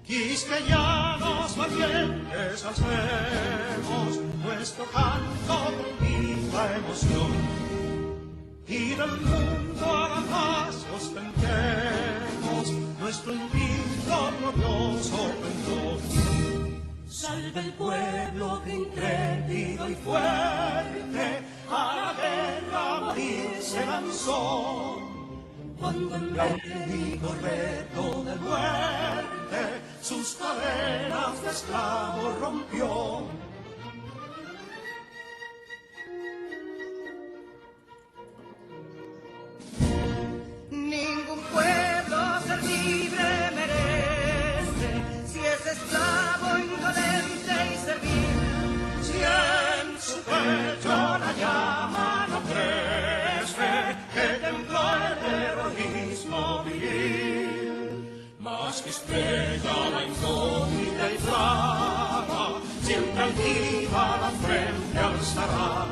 Quisqueyanos valientes alcemos nuestro canto con viva emoción, y del mundo a la paz ostentemos nuestro invicto glorioso pendón. Salve el pueblo que intrépido y fuerte a la guerra a morir se lanzó, cuando el bélico reto de muerte sus cadenas de esclavo rompió. Ningún pueblo ser libre merece si es esclavo, indolente y servil. Si en su pecho la llama no crece, que tembló el heroísmo viril. Mas que estrella la incógnita y flama, siempre altiva la frente alzará,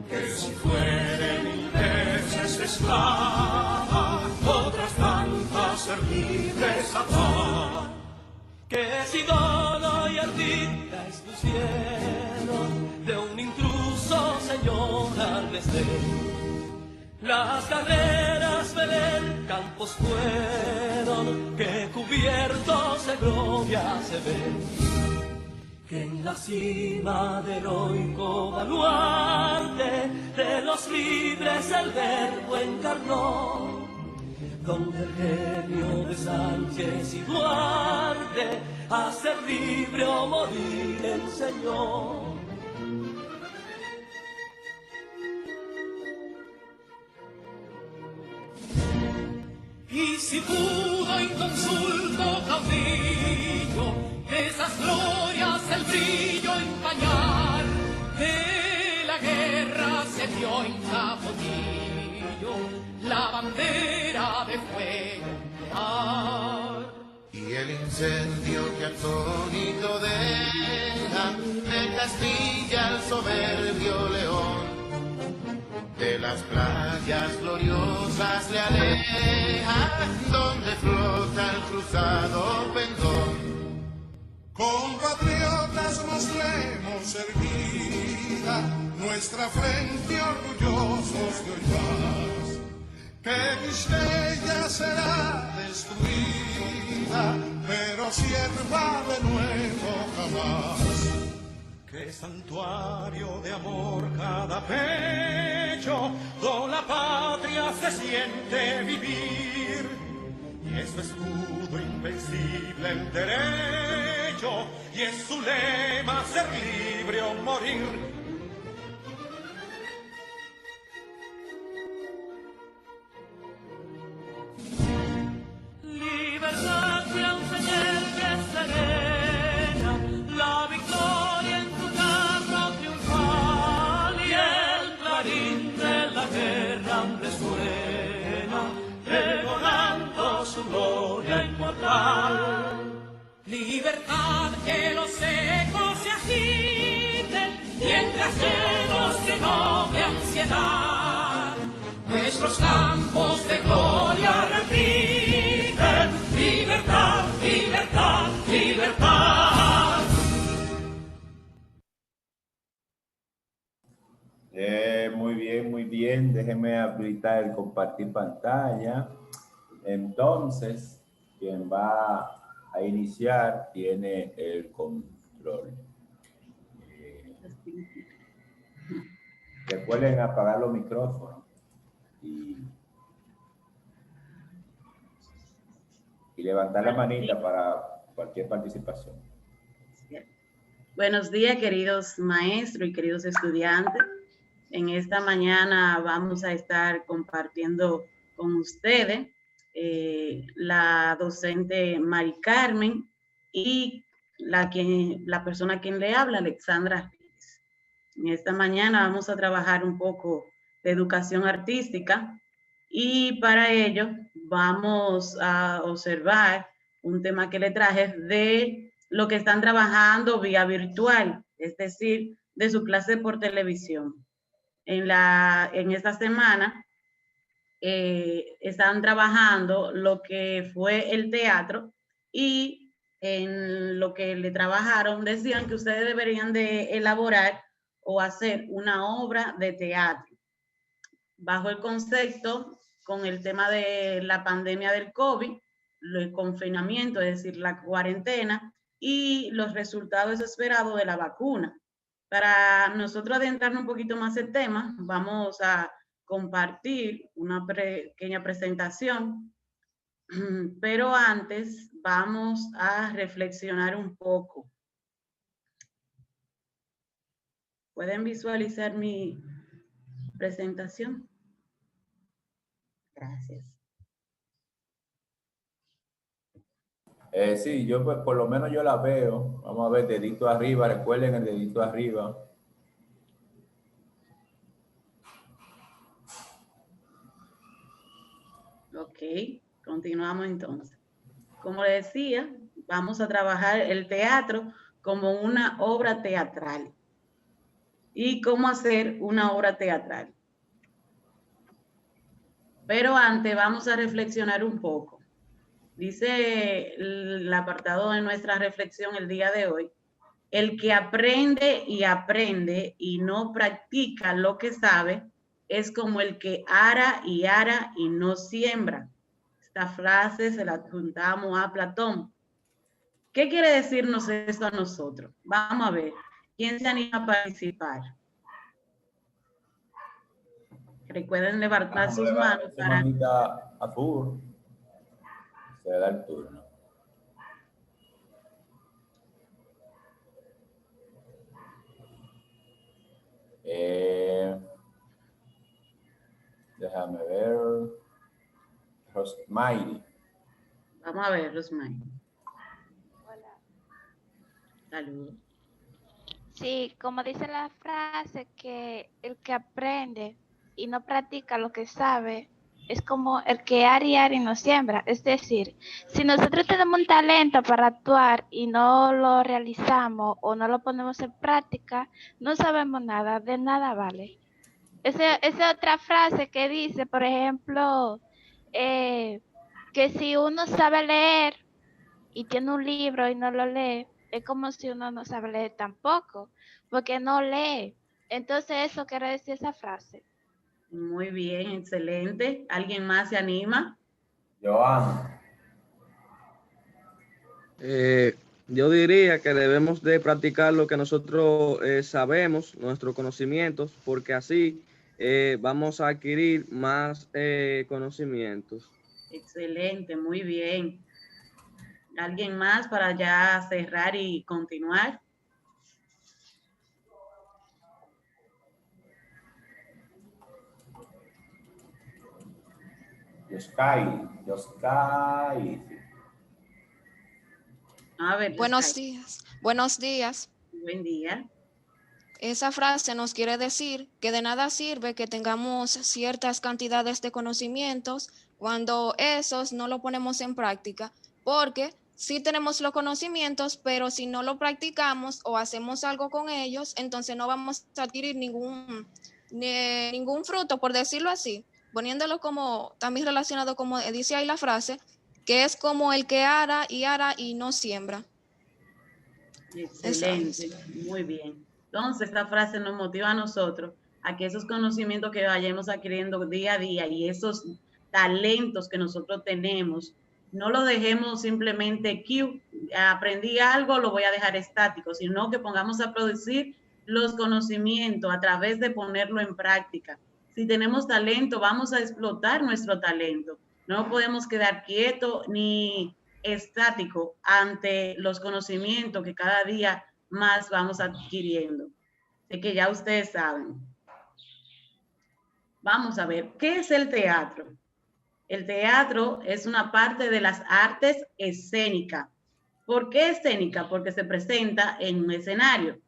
que si fuere mil veces esclava, otras tantas ser libres habrá. Que si dolo y ardilla expusieron de un intruso señor al desdén, las carreras Belén campos fueron que cubiertos de gloria se ven, que en la cima del heroico baluarte de los libres el verbo encarnó, donde el genio de Sánchez y Duarte a ser libre o morir enseñó. Y si pudo inconsulto caudillo de esas glorias el brillo empañar, de la guerra se dio en Capotillo la bandera de fuego nuclear. Y el incendio que atónito deja de Castilla al soberbio león, de las playas gloriosas le aleja, donde flota el cruzado pendón. Compatriotas, mostremos servida nuestra frente orgullosos de hoy más, que Quisqueya será destruida, pero sierva de nuevo jamás. Que santuario de amor cada pecho, con la patria se siente vivir, y es su escudo invencible el derecho, y es su lema ser libre o morir. Libertad que a un señor que serena, la victoria en tu carro triunfal, y el clarín de la guerra resuena, pregonando su gloria inmortal. Libertad, que los ecos se agiten, mientras llenos de noble ansiedad, nuestros campos de gloria repiten, libertad, libertad, libertad. Muy bien, muy bien. Déjenme habilitar el compartir pantalla. Entonces, quien va a iniciar tiene el control. Recuerden apagar los micrófonos y levantar la manita para cualquier participación. Buenos días, queridos maestros y queridos estudiantes. En esta mañana vamos a estar compartiendo con ustedes la docente Mari Carmen y la persona a quien le habla, Alexandra Reyes. En esta mañana vamos a trabajar un poco de educación artística y para ello vamos a observar un tema que le traje de lo que están trabajando vía virtual, es decir, de su clase por televisión. En esta semana están trabajando lo que fue el teatro y en lo que le trabajaron, decían que ustedes deberían de elaborar o hacer una obra de teatro bajo el concepto con el tema de la pandemia del COVID, el confinamiento, es decir, la cuarentena y los resultados esperados de la vacuna. Para nosotros adentrarnos un poquito más el tema, vamos a compartir una pequeña presentación, pero antes vamos a reflexionar un poco. ¿Pueden visualizar mi presentación? Gracias. Sí, yo pues, por lo menos yo la veo. Vamos a ver, dedito arriba, recuerden el dedito arriba. Ok, continuamos entonces. Como le decía, vamos a trabajar el teatro como una obra teatral. ¿Y cómo hacer una obra teatral? Pero antes vamos a reflexionar un poco. Dice el apartado de nuestra reflexión el día de hoy, el que aprende y no practica lo que sabe es como el que ara y no siembra. Esta frase se la adjuntamos a Platón. ¿Qué quiere decirnos esto a nosotros? Vamos a ver. ¿Quién se anima a participar? Recuerden levantar sus manos Esa para... manita azul. Se da el turno. Déjame ver. Rosmairi. Vamos a ver, Rosmay. Hola. Saludos. Sí, como dice la frase, que el que aprende y no practica lo que sabe es como el que ara y no siembra. Es decir, si nosotros tenemos un talento para actuar y no lo realizamos o no lo ponemos en práctica, no sabemos nada, de nada vale. Esa otra frase que dice, por ejemplo, que si uno sabe leer y tiene un libro y no lo lee, es como si uno no sabe leer tampoco, porque no lee. Entonces eso quiere decir esa frase. Muy bien, excelente. ¿Alguien más se anima? Joan. Yo diría que debemos de practicar lo que nosotros sabemos, nuestros conocimientos, porque así vamos a adquirir más conocimientos. Excelente, muy bien. ¿Alguien más para ya cerrar y continuar? Yoskai. A ver, Buenos Sky. días. Buenos días. Buen día. Esa frase nos quiere decir que de nada sirve que tengamos ciertas cantidades de conocimientos cuando esos no lo ponemos en práctica, porque sí tenemos los conocimientos, pero si no lo practicamos o hacemos algo con ellos, entonces no vamos a adquirir ningún fruto, por decirlo así, poniéndolo como también relacionado, como dice ahí la frase, que es como el que ara y no siembra. Excelente, muy bien. Entonces, esta frase nos motiva a nosotros a que esos conocimientos que vayamos adquiriendo día a día y esos talentos que nosotros tenemos, no los dejemos simplemente aprendí algo, lo voy a dejar estático, sino que pongamos a producir los conocimientos a través de ponerlo en práctica. Si tenemos talento, vamos a explotar nuestro talento. No podemos quedar quietos ni estático ante los conocimientos que cada día más vamos adquiriendo. Así que ya ustedes saben. Vamos a ver, ¿qué es el teatro? El teatro es una parte de las artes escénicas. ¿Por qué escénica? Porque se presenta en un escenario.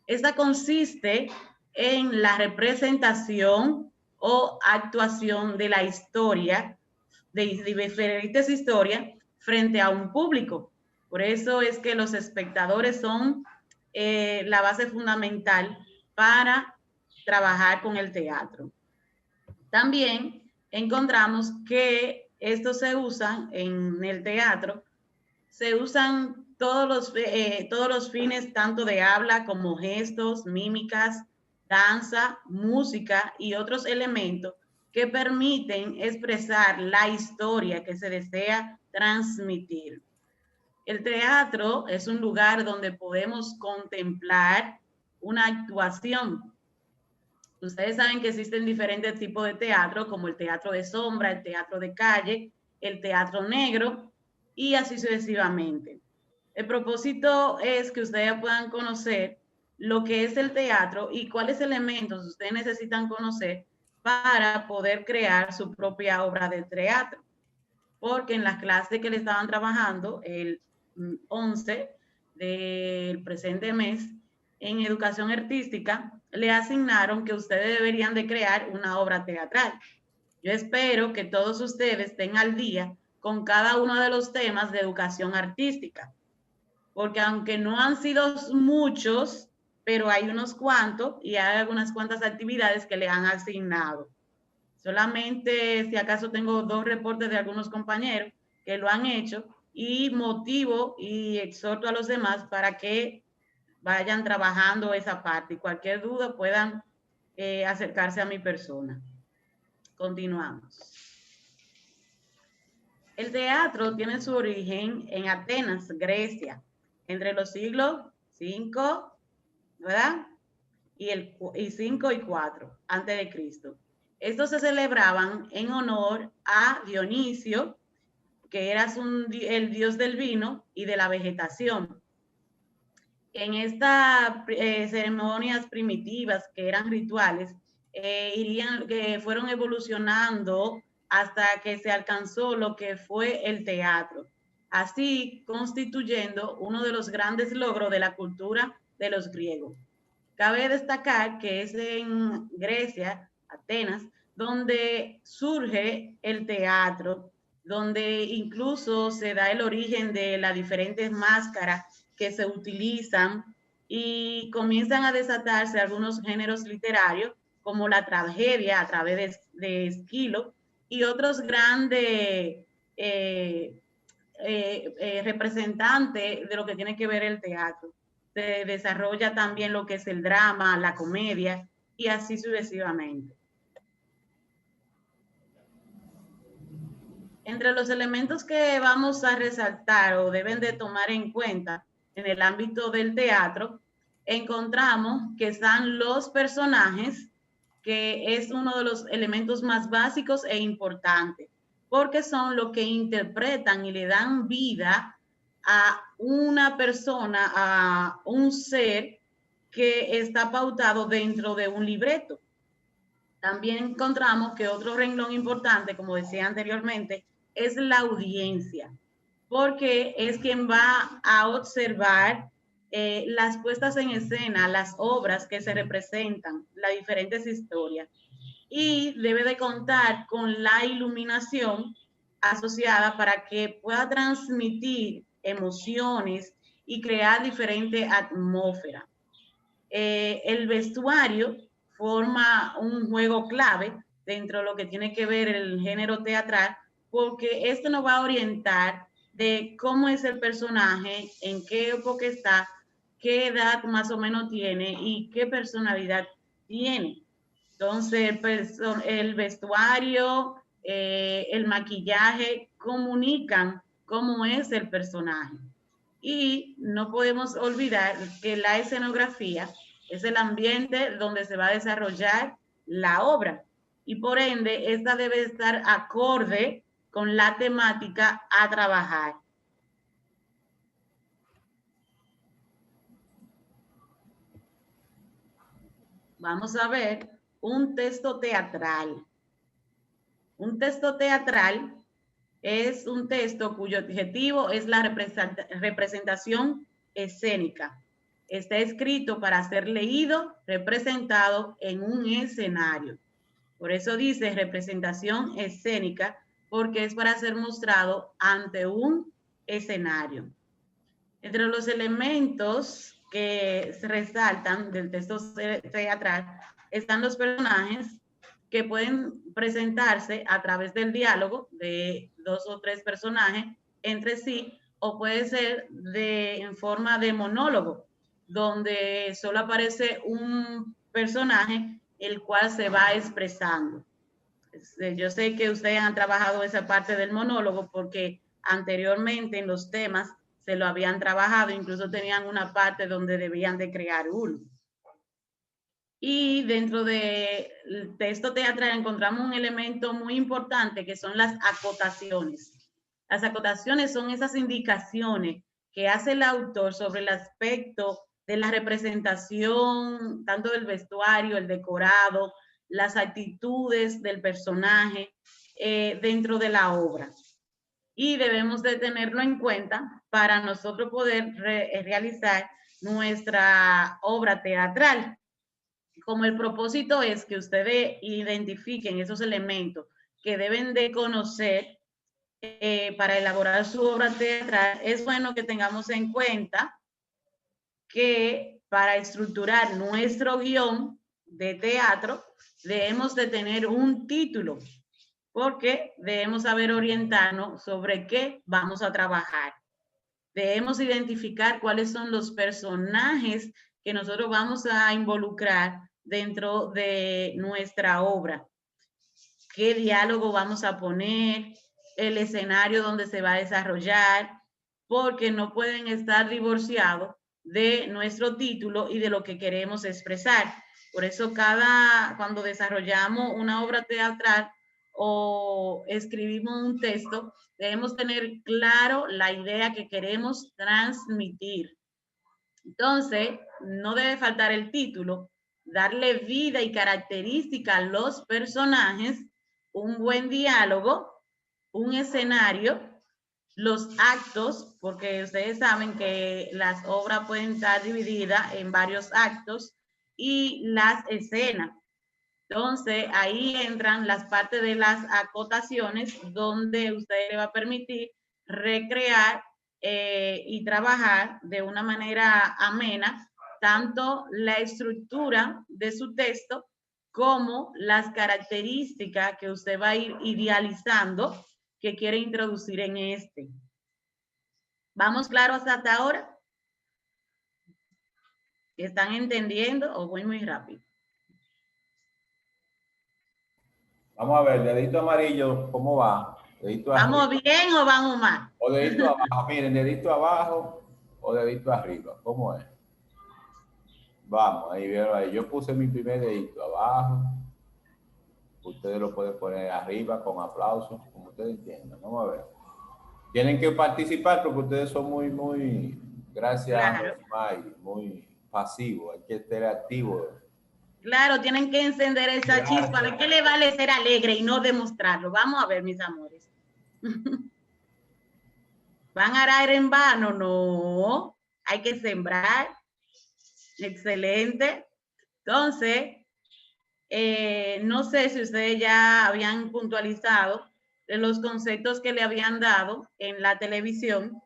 Esta consiste en la representación o actuación de la historia, de diferentes historias, frente a un público. Por eso es que los espectadores son la base fundamental para trabajar con el teatro. También encontramos que esto se usa en el teatro Se usan todos los fines, tanto de habla como gestos, mímicas, danza, música y otros elementos que permiten expresar la historia que se desea transmitir. El teatro es un lugar donde podemos contemplar una actuación. Ustedes saben que existen diferentes tipos de teatro, como el teatro de sombra, el teatro de calle, el teatro negro y así sucesivamente. El propósito es que ustedes puedan conocer lo que es el teatro y cuáles elementos ustedes necesitan conocer para poder crear su propia obra de teatro. Porque en las clases que le estaban trabajando el 11 del presente mes, en educación artística, le asignaron que ustedes deberían de crear una obra teatral. Yo espero que todos ustedes estén al día con cada uno de los temas de educación artística, porque aunque no han sido muchos, pero hay unos cuantos y hay algunas cuantas actividades que le han asignado. Solamente si acaso tengo 2 reportes de algunos compañeros que lo han hecho y motivo y exhorto a los demás para que vayan trabajando esa parte y cualquier duda puedan acercarse a mi persona. Continuamos. El teatro tiene su origen en Atenas, Grecia, entre los siglos 5, ¿verdad? Y 5 y 4 antes de Cristo. Estos se celebraban en honor a Dionisio, que era el dios del vino y de la vegetación. En estas ceremonias primitivas, que eran rituales, fueron evolucionando hasta que se alcanzó lo que fue el teatro, así constituyendo uno de los grandes logros de la cultura de los griegos. Cabe destacar que es en Grecia, Atenas, donde surge el teatro, donde incluso se da el origen de las diferentes máscaras que se utilizan y comienzan a desatarse algunos géneros literarios, como la tragedia a través de Esquilo y otros grandes representantes de lo que tiene que ver el teatro. Se desarrolla también lo que es el drama, la comedia y así sucesivamente. Entre los elementos que vamos a resaltar o deben de tomar en cuenta en el ámbito del teatro, encontramos que están los personajes, que es uno de los elementos más básicos e importantes, porque son los que interpretan y le dan vida a una persona, a un ser que está pautado dentro de un libreto. También encontramos que otro renglón importante, como decía anteriormente, es la audiencia, porque es quien va a observar las puestas en escena, las obras que se representan, las diferentes historias, y debe de contar con la iluminación asociada para que pueda transmitir emociones y crear diferentes atmósferas. El vestuario forma un juego clave dentro de lo que tiene que ver el género teatral, porque esto nos va a orientar de cómo es el personaje, en qué época está, qué edad más o menos tiene y qué personalidad tiene. Entonces, el vestuario, el maquillaje comunican cómo es el personaje. Y no podemos olvidar que la escenografía es el ambiente donde se va a desarrollar la obra y por ende esta debe estar acorde con la temática a trabajar. Vamos a ver un texto teatral. Un texto teatral es un texto cuyo objetivo es la representación escénica. Está escrito para ser leído, representado en un escenario. Por eso dice representación escénica, porque es para ser mostrado ante un escenario. Entre los elementos que se resaltan del texto teatral están los personajes, que pueden presentarse a través del diálogo de 2 o 3 personajes entre sí, o puede ser en forma de monólogo, donde solo aparece un personaje el cual se va expresando. Yo sé que ustedes han trabajado esa parte del monólogo porque anteriormente en los temas se lo habían trabajado, incluso tenían una parte donde debían de crear uno. Y dentro del texto teatral encontramos un elemento muy importante que son las acotaciones. Las acotaciones son esas indicaciones que hace el autor sobre el aspecto de la representación, tanto del vestuario, el decorado, las actitudes del personaje dentro de la obra. Y debemos de tenerlo en cuenta para nosotros poder realizar nuestra obra teatral. Como el propósito es que ustedes identifiquen esos elementos que deben de conocer para elaborar su obra teatral, es bueno que tengamos en cuenta que para estructurar nuestro guión de teatro debemos de tener un título, porque debemos saber orientarnos sobre qué vamos a trabajar. Debemos identificar cuáles son los personajes que nosotros vamos a involucrar dentro de nuestra obra. ¿Qué diálogo vamos a poner? El escenario donde se va a desarrollar, porque no pueden estar divorciados de nuestro título y de lo que queremos expresar. Por eso cuando desarrollamos una obra teatral o escribimos un texto, debemos tener claro la idea que queremos transmitir. Entonces, no debe faltar el título, darle vida y característica a los personajes, un buen diálogo, un escenario, los actos, porque ustedes saben que las obras pueden estar divididas en varios actos, y las escenas. Entonces, ahí entran las partes de las acotaciones, donde usted le va a permitir recrear y trabajar de una manera amena tanto la estructura de su texto como las características que usted va a ir idealizando que quiere introducir en este. ¿Vamos claros hasta ahora? ¿Están entendiendo o voy muy rápido? Vamos a ver, dedito amarillo, ¿cómo va? Dedito ¿Vamos arriba. bien o vamos mal? O dedito abajo, miren, dedito abajo o dedito arriba, ¿cómo es? Vamos, ahí vieron ahí. Yo puse mi primer dedito abajo. Ustedes lo pueden poner arriba con aplausos, como ustedes entiendan. Vamos a ver. Tienen que participar porque ustedes son muy, gracias Claro. a muy pasivos. Hay que estar activos. Claro, tienen que encender esa chispa. ¿De qué le vale ser alegre y no demostrarlo? Vamos a ver, mis amores. ¿Van a arar en vano? No. Hay que sembrar. Excelente. Entonces, no sé si ustedes ya habían puntualizado los conceptos que le habían dado en la televisión.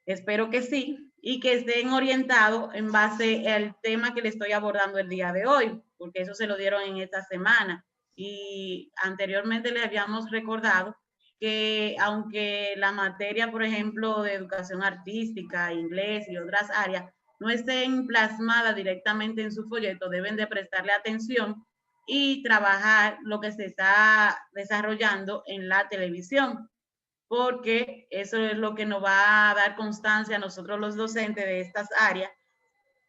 Espero que sí, y que estén orientados en base al tema que le estoy abordando el día de hoy, porque eso se lo dieron en esta semana. Y anteriormente les habíamos recordado que aunque la materia, por ejemplo, de educación artística, inglés y otras áreas, no estén plasmadas directamente en su folleto, deben de prestarle atención y trabajar lo que se está desarrollando en la televisión, porque eso es lo que nos va a dar constancia a nosotros los docentes de estas áreas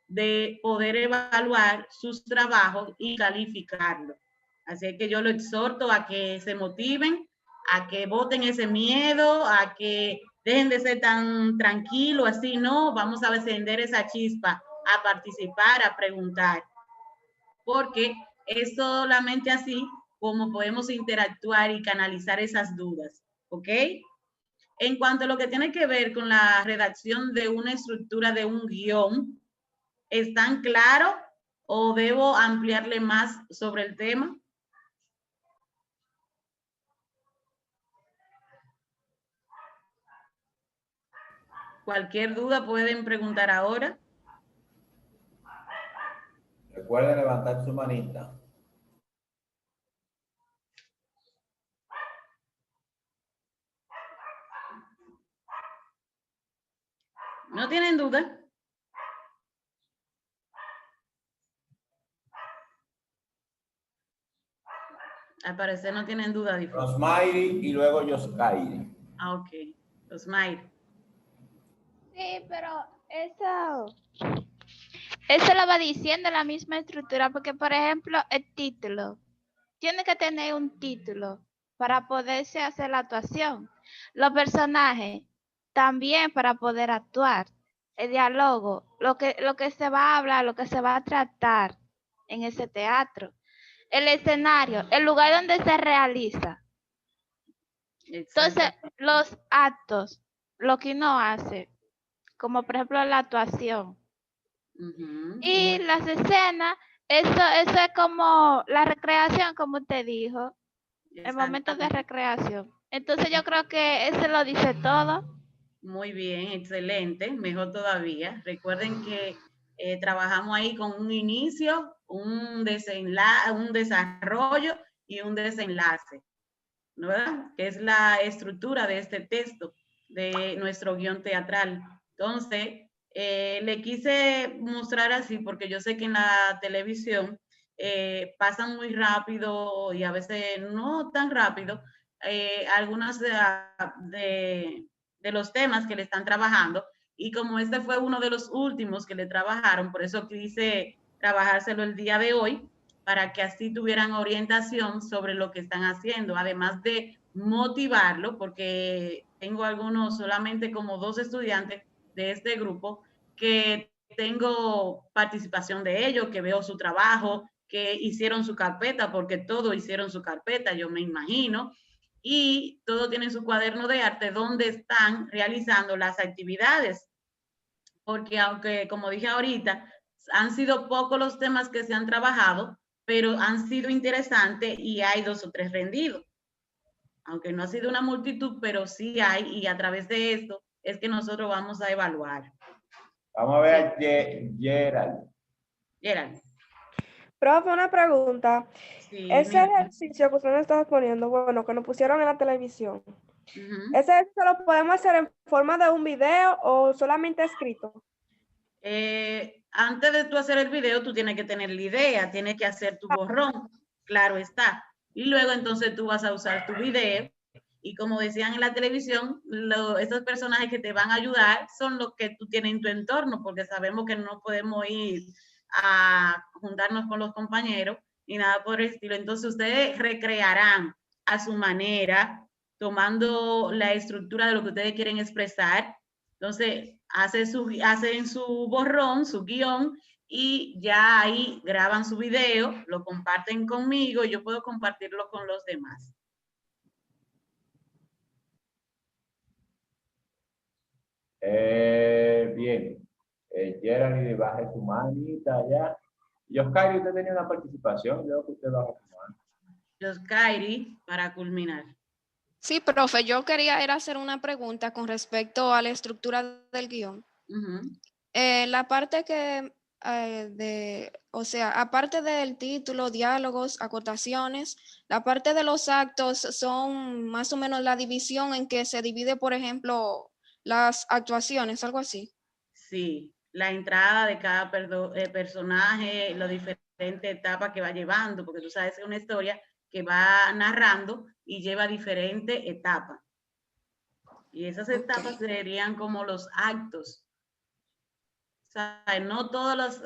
de poder evaluar sus trabajos y calificarlos. Así que yo lo exhorto a que se motiven, a que boten ese miedo, a que dejen de ser tan tranquilos, así no, vamos a encender esa chispa, a participar, a preguntar, porque es solamente así como podemos interactuar y canalizar esas dudas, ¿ok? En cuanto a lo que tiene que ver con la redacción de una estructura de un guión, ¿están claros o debo ampliarle más sobre el tema? Cualquier duda pueden preguntar ahora. Recuerden levantar su manita. ¿No tienen duda? Al parecer no tienen duda. Rosmairi y luego Yoskairi. Ah, ok. Rosmairi. Sí, pero eso lo va diciendo la misma estructura, porque por ejemplo, el título tiene que tener un título para poderse hacer la actuación. Los personajes también para poder actuar. El diálogo, lo que se va a hablar, lo que se va a tratar en ese teatro. El escenario, el lugar donde se realiza. Entonces, los actos, lo que uno hace, como por ejemplo la actuación. Y las escenas, eso es como la recreación, como usted dijo, el momento de recreación. Entonces yo creo que ese lo dice todo. Muy bien, excelente, mejor todavía. Recuerden que trabajamos ahí con un inicio, un desarrollo y un desenlace, ¿verdad? Que es la estructura de este texto, de nuestro guión teatral. Entonces, le quise mostrar así porque yo sé que en la televisión pasan muy rápido y a veces no tan rápido algunas de los temas que le están trabajando, y como este fue uno de los últimos que le trabajaron, por eso quise trabajárselo el día de hoy, para que así tuvieran orientación sobre lo que están haciendo, además de motivarlo, porque tengo algunos, solamente como 2 estudiantes de este grupo, que tengo participación de ellos, que veo su trabajo, que hicieron su carpeta, porque todos hicieron su carpeta, yo me imagino, y todos tienen su cuaderno de arte donde están realizando las actividades, porque aunque, como dije ahorita, han sido pocos los temas que se han trabajado, pero han sido interesantes y hay 2 o 3 rendidos. Aunque no ha sido una multitud, pero sí hay, y a través de esto es que nosotros vamos a evaluar. Vamos a ver a Gerald. Gerald. Profe, una pregunta. Sí, Ese ejercicio que usted nos estaba poniendo, bueno, que nos pusieron en la televisión, ¿ese ejercicio lo podemos hacer en forma de un video o solamente escrito? Antes de tú hacer el video, tú tienes que tener la idea, tienes que hacer tu borrón, claro está. Y luego entonces tú vas a usar tu video, y como decían en la televisión, estos personajes que te van a ayudar son los que tú tienes en tu entorno, porque sabemos que no podemos ir a juntarnos con los compañeros ni nada por el estilo. Entonces ustedes recrearán a su manera, tomando la estructura de lo que ustedes quieren expresar. Entonces hacen su borrón, su guión, y ya ahí graban su video, lo comparten conmigo y yo puedo compartirlo con los demás. Bien. Gerald, baje su manita ya. Yoskairi, usted tenía una participación, yo que usted baja su mano. Yoskairi, para culminar. Sí, profe, yo quería era hacer una pregunta con respecto a la estructura del guión. La parte que, o sea, aparte del título, diálogos, acotaciones, la parte de los actos son más o menos la división en que se divide, por ejemplo, las actuaciones, algo así. Sí, la entrada de cada personaje, las diferentes etapas que va llevando, porque tú sabes que es una historia que va narrando y lleva diferentes etapas. Y esas etapas serían como los actos. O sea, no todos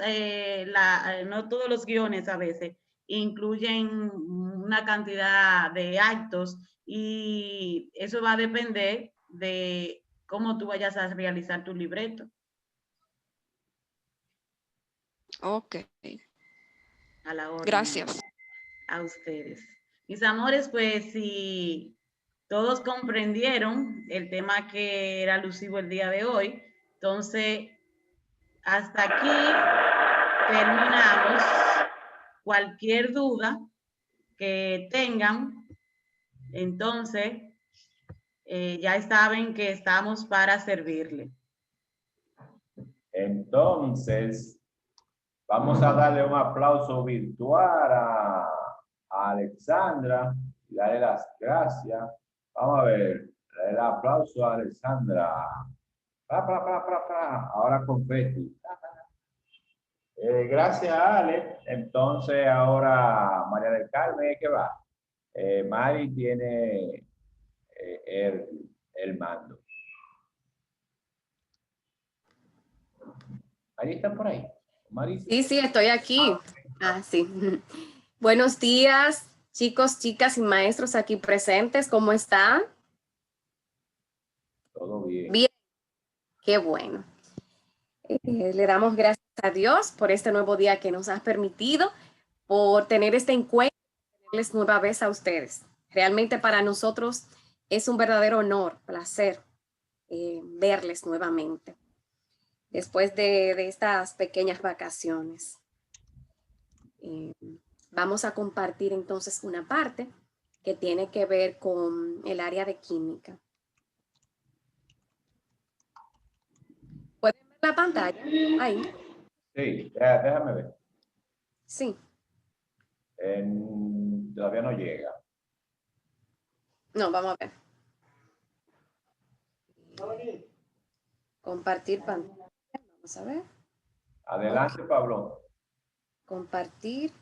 los guiones a veces incluyen una cantidad de actos, y eso va a depender de cómo tú vayas a realizar tu libreto. Ok. A la orden. Gracias. A ustedes. Mis amores, pues si todos comprendieron el tema que era alusivo el día de hoy, entonces hasta aquí terminamos. Cualquier duda que tengan, entonces ya saben que estamos para servirle. Entonces, vamos a darle un aplauso virtual a Alexandra y darle las gracias. Vamos a ver, darle el aplauso a Alexandra. Ahora confeti. Gracias, Ale. Entonces, ahora María del Carmen, ¿qué va? Mari tiene el mando. Mari está por ahí. Mari. Sí, sí, estoy aquí. Sí. Buenos días, chicos, chicas y maestros aquí presentes. ¿Cómo están? Todo bien. Bien, qué bueno. Le damos gracias a Dios por este nuevo día que nos ha permitido, por tener este encuentro, tenerles nueva vez a ustedes. Realmente para nosotros es un verdadero honor, placer verles nuevamente después de estas pequeñas vacaciones. Vamos a compartir entonces una parte que tiene que ver con el área de química. ¿Pueden ver la pantalla? Ahí. Sí, déjame ver. Sí. Todavía no llega. No, vamos a ver. Compartir pantalla. Vamos a ver. Adelante, Pablo. Compartir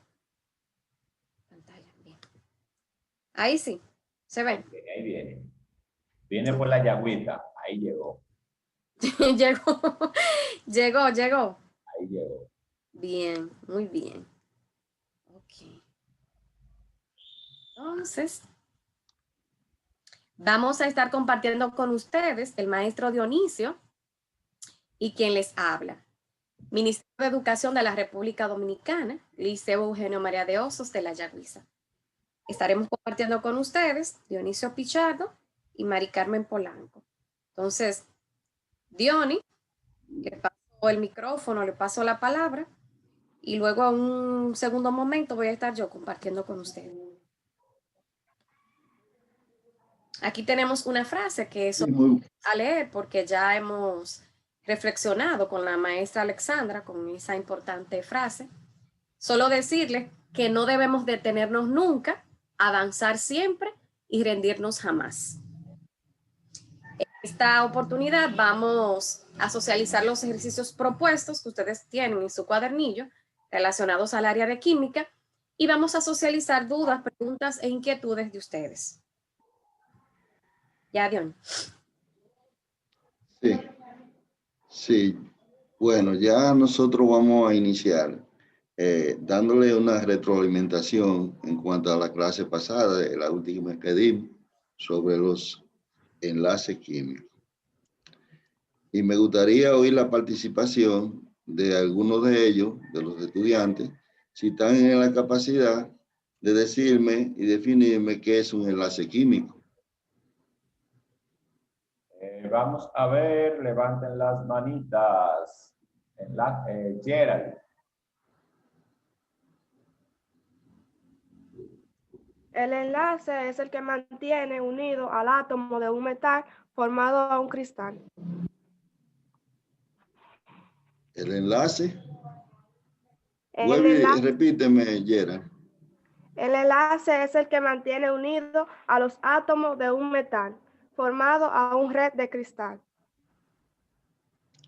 pantalla. Bien. Ahí sí. ¿Se ven? Okay, ahí viene. Viene por la yagüita. Ahí llegó. Llegó. Ahí llegó. Bien, muy bien. Ok. Entonces, vamos a estar compartiendo con ustedes el maestro Dionisio y quien les habla. Ministerio de Educación de la República Dominicana, Liceo Eugenio María de Osos de la Yagüiza. Estaremos compartiendo con ustedes Dionisio Pichardo y Mari Carmen Polanco. Entonces, Diony, le paso el micrófono, le paso la palabra y luego en un segundo momento voy a estar yo compartiendo con ustedes. Aquí tenemos una frase que es a leer porque ya hemos reflexionado con la maestra Alexandra con esa importante frase. Solo decirles que no debemos detenernos nunca, avanzar siempre y rendirnos jamás. En esta oportunidad vamos a socializar los ejercicios propuestos que ustedes tienen en su cuadernillo relacionados al área de química y vamos a socializar dudas, preguntas e inquietudes de ustedes. Ya, Dion. Sí. Bueno, ya nosotros vamos a iniciar dándole una retroalimentación en cuanto a la clase pasada, de la última que dimos, sobre los enlaces químicos. Y me gustaría oír la participación de algunos de ellos, de los estudiantes, si están en la capacidad de decirme y definirme qué es un enlace químico. Vamos a ver, levanten las manitas. Gerald. El enlace es el que mantiene unido al átomo de un metal formado a un cristal. ¿El enlace? Repíteme, Gerald. El enlace es el que mantiene unido a los átomos de un metal formado a un red de cristal.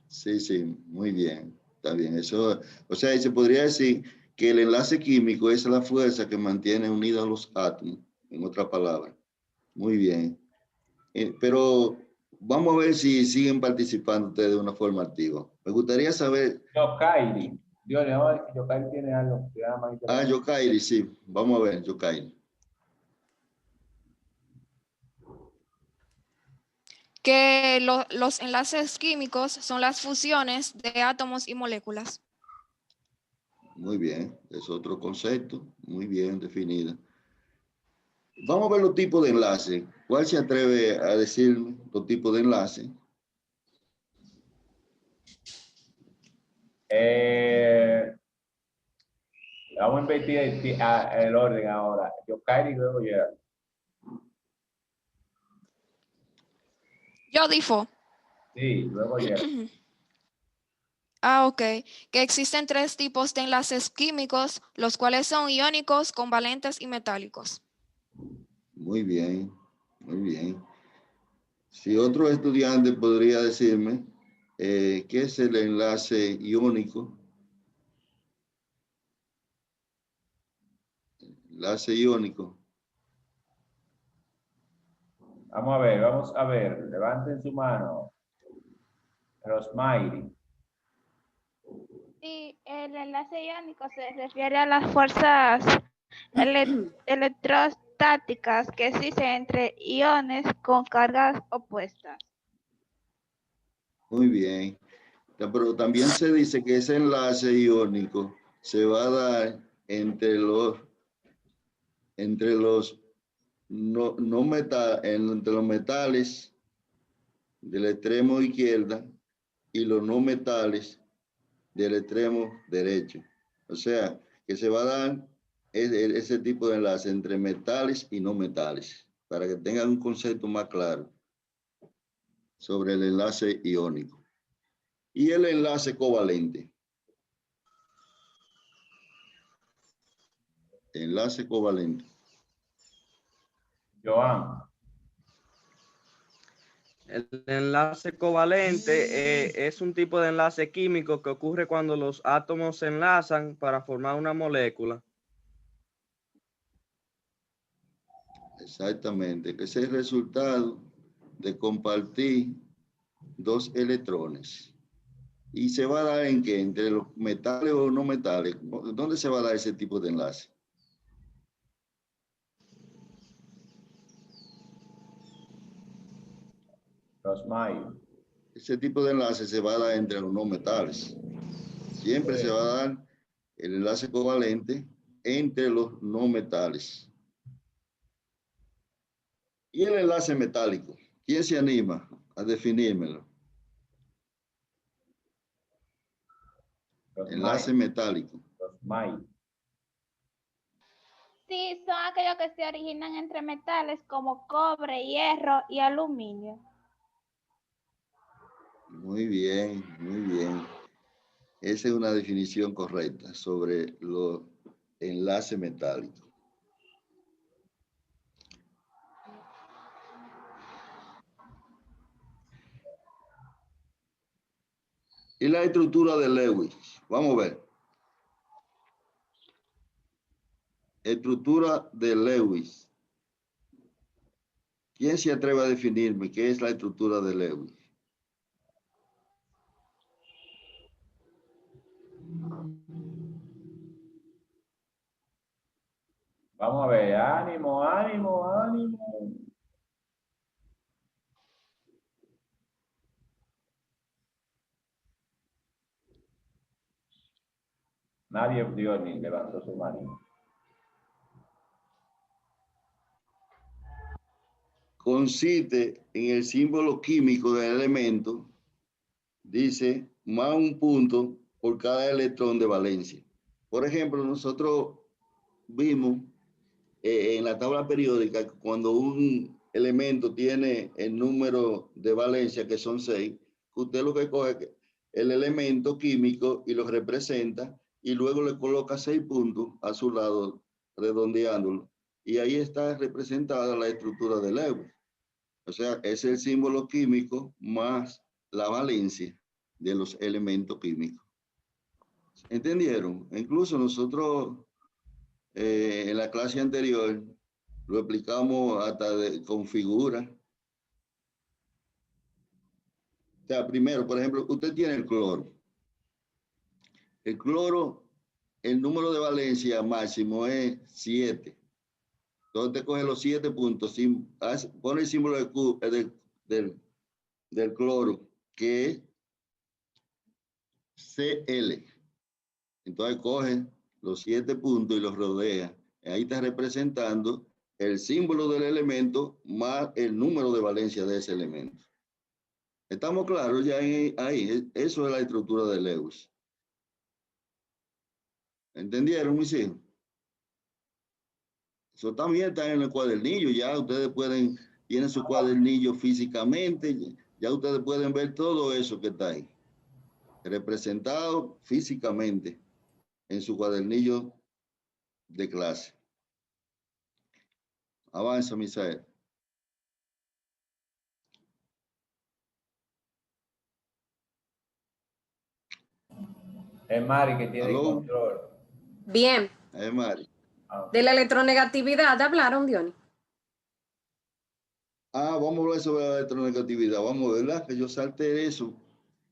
Sí, muy bien. Está bien. Eso, o sea, se podría decir que el enlace químico es la fuerza que mantiene unidos los átomos, en otra palabra. Muy bien. Pero vamos a ver si siguen participando ustedes de una forma activa. Me gustaría saber... Yokairi. Yokairi tiene algo. Yokairi, sí. Vamos a ver, Yokairi. Que los enlaces químicos son las fusiones de átomos y moléculas. Muy bien, es otro concepto, muy bien definido. Vamos a ver los tipos de enlaces. ¿Cuál se atreve a decirme los tipos de enlaces? Vamos a investigar el orden ahora. Yokairi y luego Gerald. Yo difo. Sí, luego Gerald. Ok. Que existen 3 tipos de enlaces químicos, los cuales son iónicos, covalentes y metálicos. Muy bien, muy bien. Si otro estudiante podría decirme ¿qué es el enlace iónico? Enlace iónico. Vamos a ver, levanten su mano. Rosmairi. Sí, el enlace iónico se refiere a las fuerzas electrostáticas que existen entre iones con cargas opuestas. Muy bien. Pero también se dice que ese enlace iónico se va a dar entre los entre los metales del extremo izquierda y los no metales del extremo derecho. O sea, que se va a dar ese tipo de enlace entre metales y no metales, para que tengan un concepto más claro sobre el enlace iónico. Y el enlace covalente. Enlace covalente. Joan. El enlace covalente es un tipo de enlace químico que ocurre cuando los átomos se enlazan para formar una molécula. Exactamente, que es el resultado de compartir dos electrones. ¿Y se va a dar en qué? ¿Entre los metales o no metales? ¿Dónde se va a dar ese tipo de enlace? Rosmairi. Ese tipo de enlace se va a dar entre los no metales. Siempre se va a dar el enlace covalente entre los no metales. ¿Y el enlace metálico? ¿Quién se anima a definírmelo? Enlace metálico. Sí, son aquellos que se originan entre metales como cobre, hierro y aluminio. Muy bien, muy bien. Esa es una definición correcta sobre los enlaces metálicos. Y la estructura de Lewis. Vamos a ver. Estructura de Lewis. ¿Quién se atreve a definirme qué es la estructura de Lewis? Vamos a ver, ánimo, ánimo, ánimo. Nadie dio ni levantó su mano. Consiste en el símbolo químico del elemento, dice, más un punto por cada electrón de valencia. Por ejemplo, nosotros vimos en la tabla periódica cuando un elemento tiene el número de valencia, que son 6, usted lo que coge es el elemento químico y lo representa y luego le coloca 6 puntos a su lado, redondeándolo. Y ahí está representada la estructura de Lewis. O sea, es el símbolo químico más la valencia de los elementos químicos. ¿Entendieron? Incluso nosotros en la clase anterior lo explicamos hasta con figuras. O sea, primero, por ejemplo, usted tiene el cloro. El cloro, el número de valencia máximo es 7. Entonces te coge los 7 puntos, pone el símbolo del cloro, que es Cl. Entonces coge los 7 puntos y los rodea. Ahí está representando el símbolo del elemento más el número de valencia de ese elemento. ¿Estamos claros ya ahí? Eso es la estructura de Lewis. ¿Entendieron, mis hijos? Eso también está en el cuadernillo. Ya ustedes tienen su cuadernillo físicamente. Ya ustedes pueden ver todo eso que está ahí. Representado físicamente en su cuadernillo de clase. Avanza, Misael. Es Mari que tiene el ¿Aló? control. Bien. Es Mari. De la electronegatividad hablaron, Diony. Vamos a hablar sobre la electronegatividad. Vamos, ¿verdad? Que yo salte eso.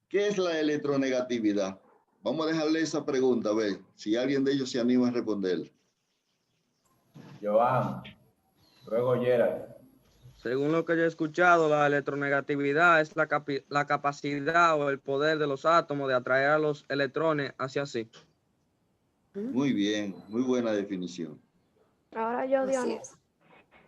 ¿Qué es la electronegatividad? Vamos a dejarle esa pregunta, a ver si alguien de ellos se anima a responder. Joan, luego Gerald. Según lo que yo he escuchado, la electronegatividad es la capacidad o el poder de los átomos de atraer a los electrones hacia sí. Muy bien, muy buena definición. Ahora yo, Así Diony. es.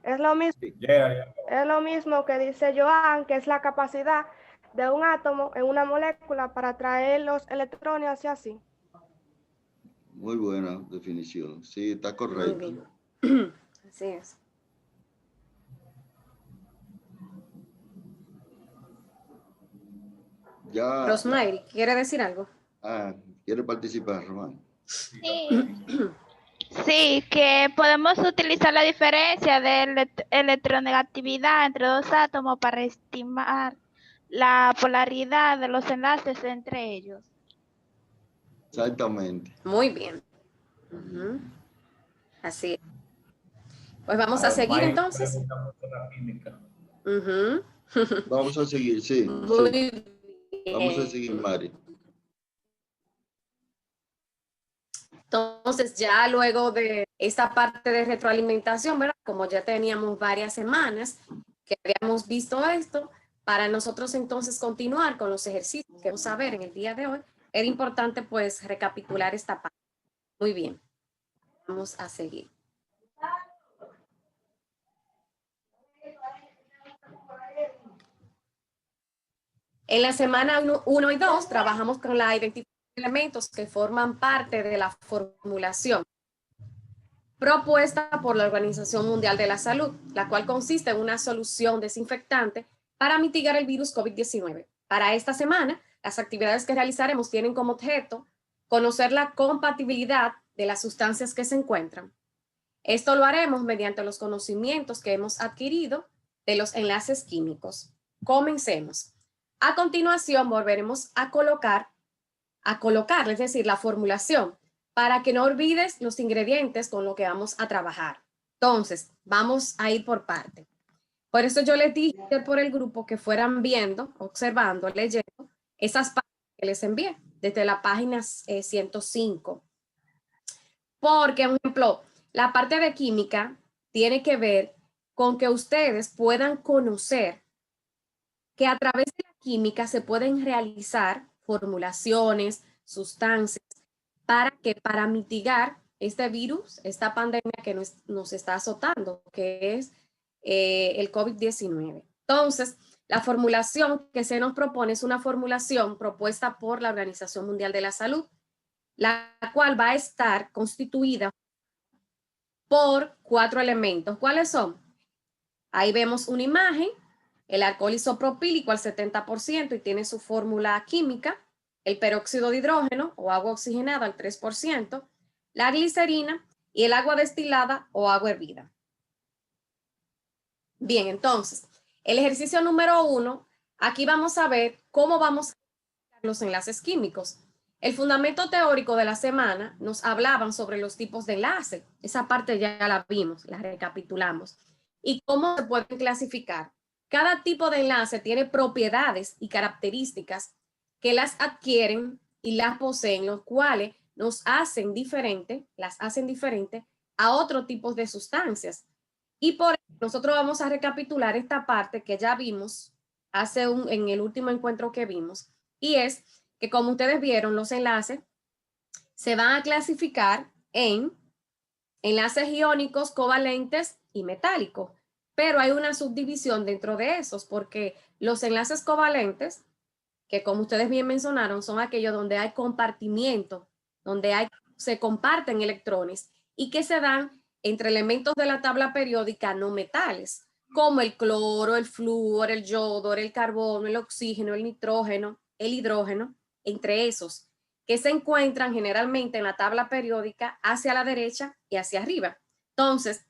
Es lo mismo. Gerald. Es lo mismo que dice Joan, que es la capacidad de un átomo en una molécula para atraer los electrones hacia sí. Muy buena definición. Sí, está Muy correcto. bien. Así es. Ya. Rosemary, ¿quiere decir algo? ¿Quiere participar, Román? Sí. Sí, que podemos utilizar la diferencia de electronegatividad entre dos átomos para estimar la polaridad de los enlaces entre ellos. Exactamente. Muy bien. Así es. Pues vamos a seguir entonces. Vamos a seguir, sí. Muy sí. bien. Vamos a seguir, Mari. Entonces, ya luego de esta parte de retroalimentación, ¿verdad? Como ya teníamos varias semanas que habíamos visto esto, para nosotros entonces continuar con los ejercicios que vamos a ver en el día de hoy, era importante pues recapitular esta parte. Muy bien. Vamos a seguir. En la semana 1 y 2 trabajamos con la identificación de elementos que forman parte de la formulación propuesta por la Organización Mundial de la Salud, la cual consiste en una solución desinfectante para mitigar el virus COVID-19. Para esta semana, las actividades que realizaremos tienen como objeto conocer la compatibilidad de las sustancias que se encuentran. Esto lo haremos mediante los conocimientos que hemos adquirido de los enlaces químicos. Comencemos. A continuación, volveremos a colocar, es decir, la formulación, para que no olvides los ingredientes con los que vamos a trabajar. Entonces, vamos a ir por parte. Por eso yo les dije por el grupo que fueran viendo, observando, leyendo esas páginas que les envié desde la página 105. Porque, por ejemplo, la parte de química tiene que ver con que ustedes puedan conocer que a través de la química se pueden realizar formulaciones, sustancias, para mitigar este virus, esta pandemia que nos está azotando, que es el COVID-19. Entonces, la formulación que se nos propone es una formulación propuesta por la Organización Mundial de la Salud, la cual va a estar constituida por 4 elementos. ¿Cuáles son? Ahí vemos una imagen, el alcohol isopropílico al 70% y tiene su fórmula química, el peróxido de hidrógeno o agua oxigenada al 3%, la glicerina y el agua destilada o agua hervida. Bien, entonces, el ejercicio número 1, aquí vamos a ver cómo vamos a hacer los enlaces químicos. El fundamento teórico de la semana nos hablaban sobre los tipos de enlace. Esa parte ya la vimos, la recapitulamos. Y cómo se pueden clasificar. Cada tipo de enlace tiene propiedades y características que las adquieren y las poseen, los cuales las hacen diferente a otros tipos de sustancias. Y por eso nosotros vamos a recapitular esta parte que ya vimos en el último encuentro que vimos, y es que, como ustedes vieron, los enlaces se van a clasificar en enlaces iónicos, covalentes y metálicos, pero hay una subdivisión dentro de esos, porque los enlaces covalentes, que como ustedes bien mencionaron, son aquellos donde hay compartimiento, donde se comparten electrones y que se dan entre elementos de la tabla periódica no metales, como el cloro, el flúor, el yodo, el carbono, el oxígeno, el nitrógeno, el hidrógeno, entre esos, que se encuentran generalmente en la tabla periódica hacia la derecha y hacia arriba. Entonces,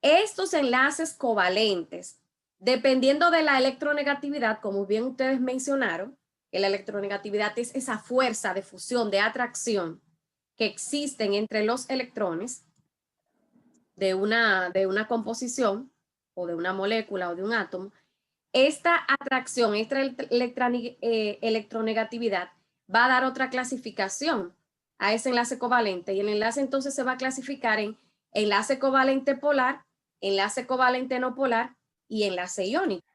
estos enlaces covalentes, dependiendo de la electronegatividad, como bien ustedes mencionaron, que la electronegatividad es esa fuerza de fusión, de atracción que existen entre los electrones de una composición o de una molécula o de un átomo. Esta atracción, esta electronegatividad va a dar otra clasificación a ese enlace covalente, y el enlace entonces se va a clasificar en enlace covalente polar, enlace covalente no polar y enlace iónico.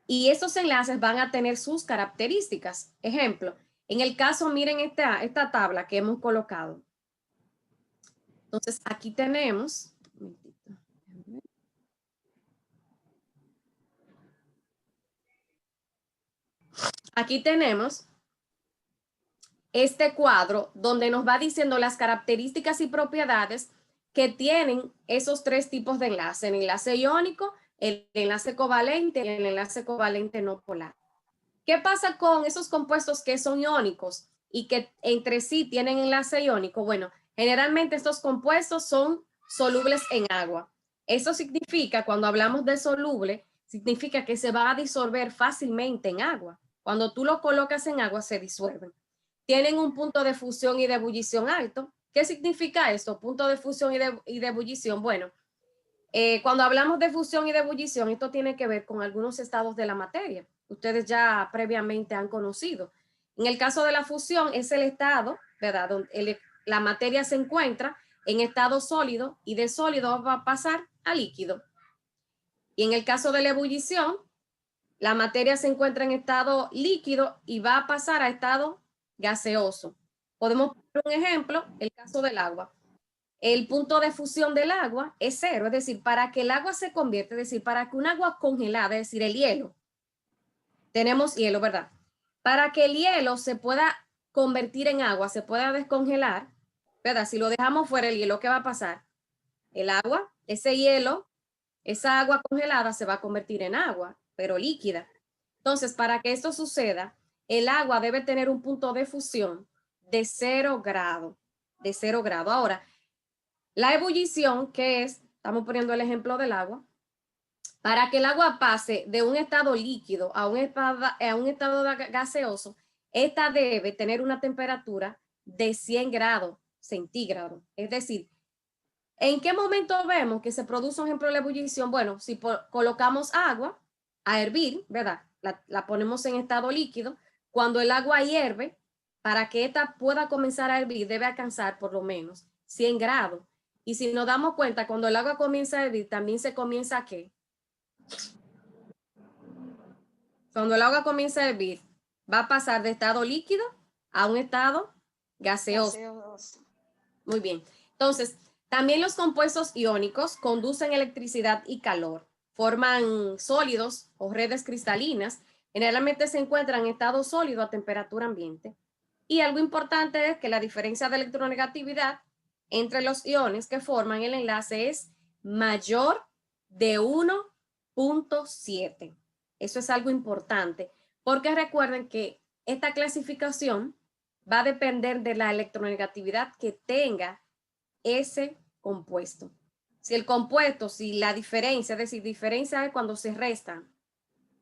Y estos enlaces van a tener sus características. Ejemplo, en el caso, miren esta tabla que hemos colocado. Entonces, aquí tenemos, este cuadro donde nos va diciendo las características y propiedades que tienen esos tres tipos de enlace: el enlace iónico, el enlace covalente y el enlace covalente no polar. ¿Qué pasa con esos compuestos que son iónicos y que entre sí tienen enlace iónico? Bueno, generalmente estos compuestos son solubles en agua. Eso significa, cuando hablamos de soluble, significa que se va a disolver fácilmente en agua. Cuando tú lo colocas en agua, se disuelven. Tienen un punto de fusión y de ebullición alto. ¿Qué significa esto? Punto de fusión y de ebullición. Bueno, cuando hablamos de fusión y de ebullición, esto tiene que ver con algunos estados de la materia. Ustedes ya previamente han conocido. En el caso de la fusión, es el estado, ¿verdad?, donde la materia se encuentra en estado sólido, y de sólido va a pasar a líquido. Y en el caso de la ebullición, la materia se encuentra en estado líquido y va a pasar a estado gaseoso. Podemos poner un ejemplo, el caso del agua. El punto de fusión del agua es 0, es decir, para que el agua se convierta, es decir, para que un agua congelada, es decir, el hielo, tenemos hielo, ¿verdad? Para que el hielo se pueda convertir en agua, se pueda descongelar, ¿verdad? Si lo dejamos fuera el hielo, ¿qué va a pasar? El agua, ese hielo, esa agua congelada se va a convertir en agua, pero líquida. Entonces, para que esto suceda, el agua debe tener un punto de fusión de 0 grado, de 0 grado. Ahora, la ebullición, que es, estamos poniendo el ejemplo del agua, para que el agua pase de un estado líquido a un estado gaseoso, esta debe tener una temperatura de 100 grados centígrados. Es decir, ¿en qué momento vemos que se produce, por ejemplo, la ebullición? Bueno, si colocamos agua a hervir, ¿verdad? La ponemos en estado líquido. Cuando el agua hierve, para que ésta pueda comenzar a hervir, debe alcanzar por lo menos 100 grados. Y si nos damos cuenta, cuando el agua comienza a hervir, también se comienza a ¿qué? Cuando el agua comienza a hervir, va a pasar de estado líquido a un estado gaseoso. Muy bien. Entonces, también los compuestos iónicos conducen electricidad y calor, forman sólidos o redes cristalinas, generalmente se encuentran en estado sólido a temperatura ambiente. Y algo importante es que la diferencia de electronegatividad entre los iones que forman el enlace es mayor de 1.7. Eso es algo importante, porque recuerden que esta clasificación va a depender de la electronegatividad que tenga ese compuesto. Si la diferencia, es decir, diferencia es cuando se restan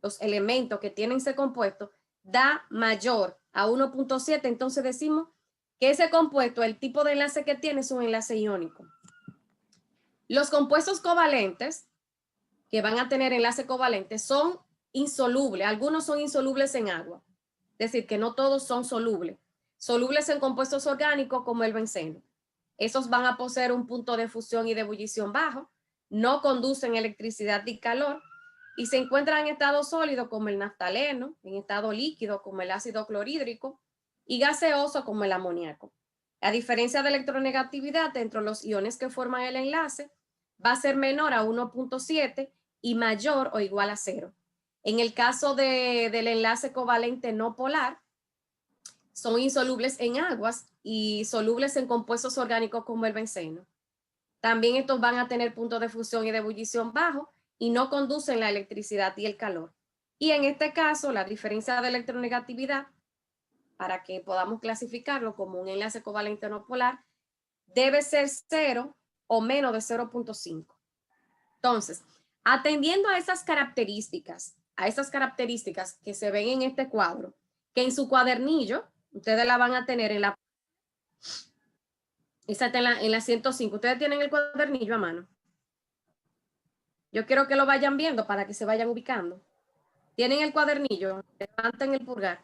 los elementos que tienen ese compuesto, da mayor a 1.7, entonces decimos que ese compuesto, el tipo de enlace que tiene, es un enlace iónico. Los compuestos covalentes que van a tener enlace covalente son insolubles. Algunos son insolubles en agua. Es decir, que no todos son solubles. Solubles en compuestos orgánicos como el benceno. Esos van a poseer un punto de fusión y de ebullición bajo, no conducen electricidad ni calor y se encuentran en estado sólido como el naftaleno, en estado líquido como el ácido clorhídrico y gaseoso como el amoníaco. La diferencia de electronegatividad entre los iones que forman el enlace va a ser menor a 1.7 y mayor o igual a 0. En el caso del enlace covalente no polar, son insolubles en aguas y solubles en compuestos orgánicos como el benceno. También estos van a tener puntos de fusión y de ebullición bajo y no conducen la electricidad y el calor. Y en este caso, la diferencia de electronegatividad, para que podamos clasificarlo como un enlace covalente no polar, debe ser 0 o menos de 0.5. Entonces, atendiendo a esas características que se ven en este cuadro, que en su cuadernillo, ustedes la van a tener en la... Esa está en la 105. Ustedes tienen el cuadernillo a mano. Yo quiero que lo vayan viendo para que se vayan ubicando. Tienen el cuadernillo, levanten el pulgar.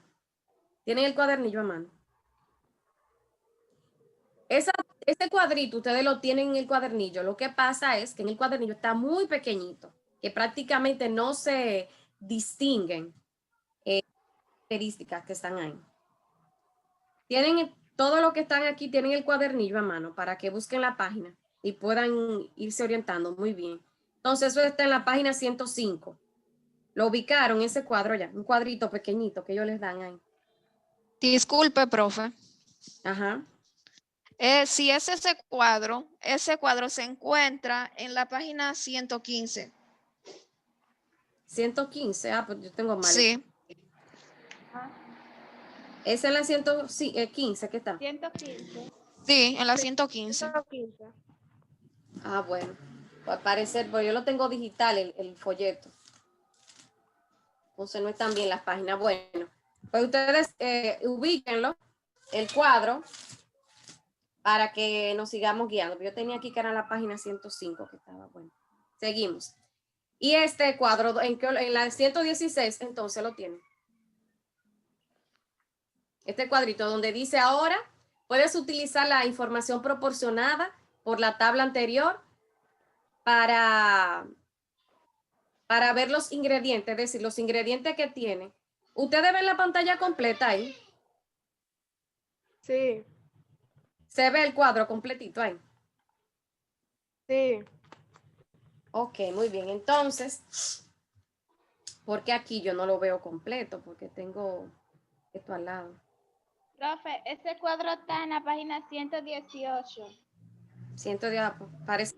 Tienen el cuadernillo a mano. Este cuadrito ustedes lo tienen en el cuadernillo. Lo que pasa es que en el cuadernillo está muy pequeñito, que prácticamente no se distinguen características que están ahí. Tienen todo lo que están aquí, tienen el cuadernillo a mano para que busquen la página y puedan irse orientando muy bien. Entonces eso está en la página 105. Lo ubicaron ese cuadro ya, un cuadrito pequeñito que ellos les dan ahí. Disculpe, profe. Ajá. Si es ese cuadro se encuentra en la página 115. 115, pues yo tengo mal. Sí. ¿Es en la 115 que está? 115. Sí, en la 115. 115. Ah, bueno. Pues al parecer, pues yo lo tengo digital, el folleto. Entonces no están bien las páginas. Bueno, pues ustedes ubíquenlo, el cuadro, para que nos sigamos guiando. Yo tenía aquí que era la página 105 que estaba. Bueno, seguimos. Y este cuadro, en la 116, entonces lo tienen. Este cuadrito donde dice ahora, puedes utilizar la información proporcionada por la tabla anterior para ver los ingredientes, es decir, los ingredientes que tiene. ¿Ustedes ven la pantalla completa ahí? Sí. ¿Se ve el cuadro completito ahí? Sí. Ok, muy bien. Entonces, ¿por qué aquí yo no lo veo completo? Porque tengo esto al lado. Profe, ese cuadro está en la página 118. Parece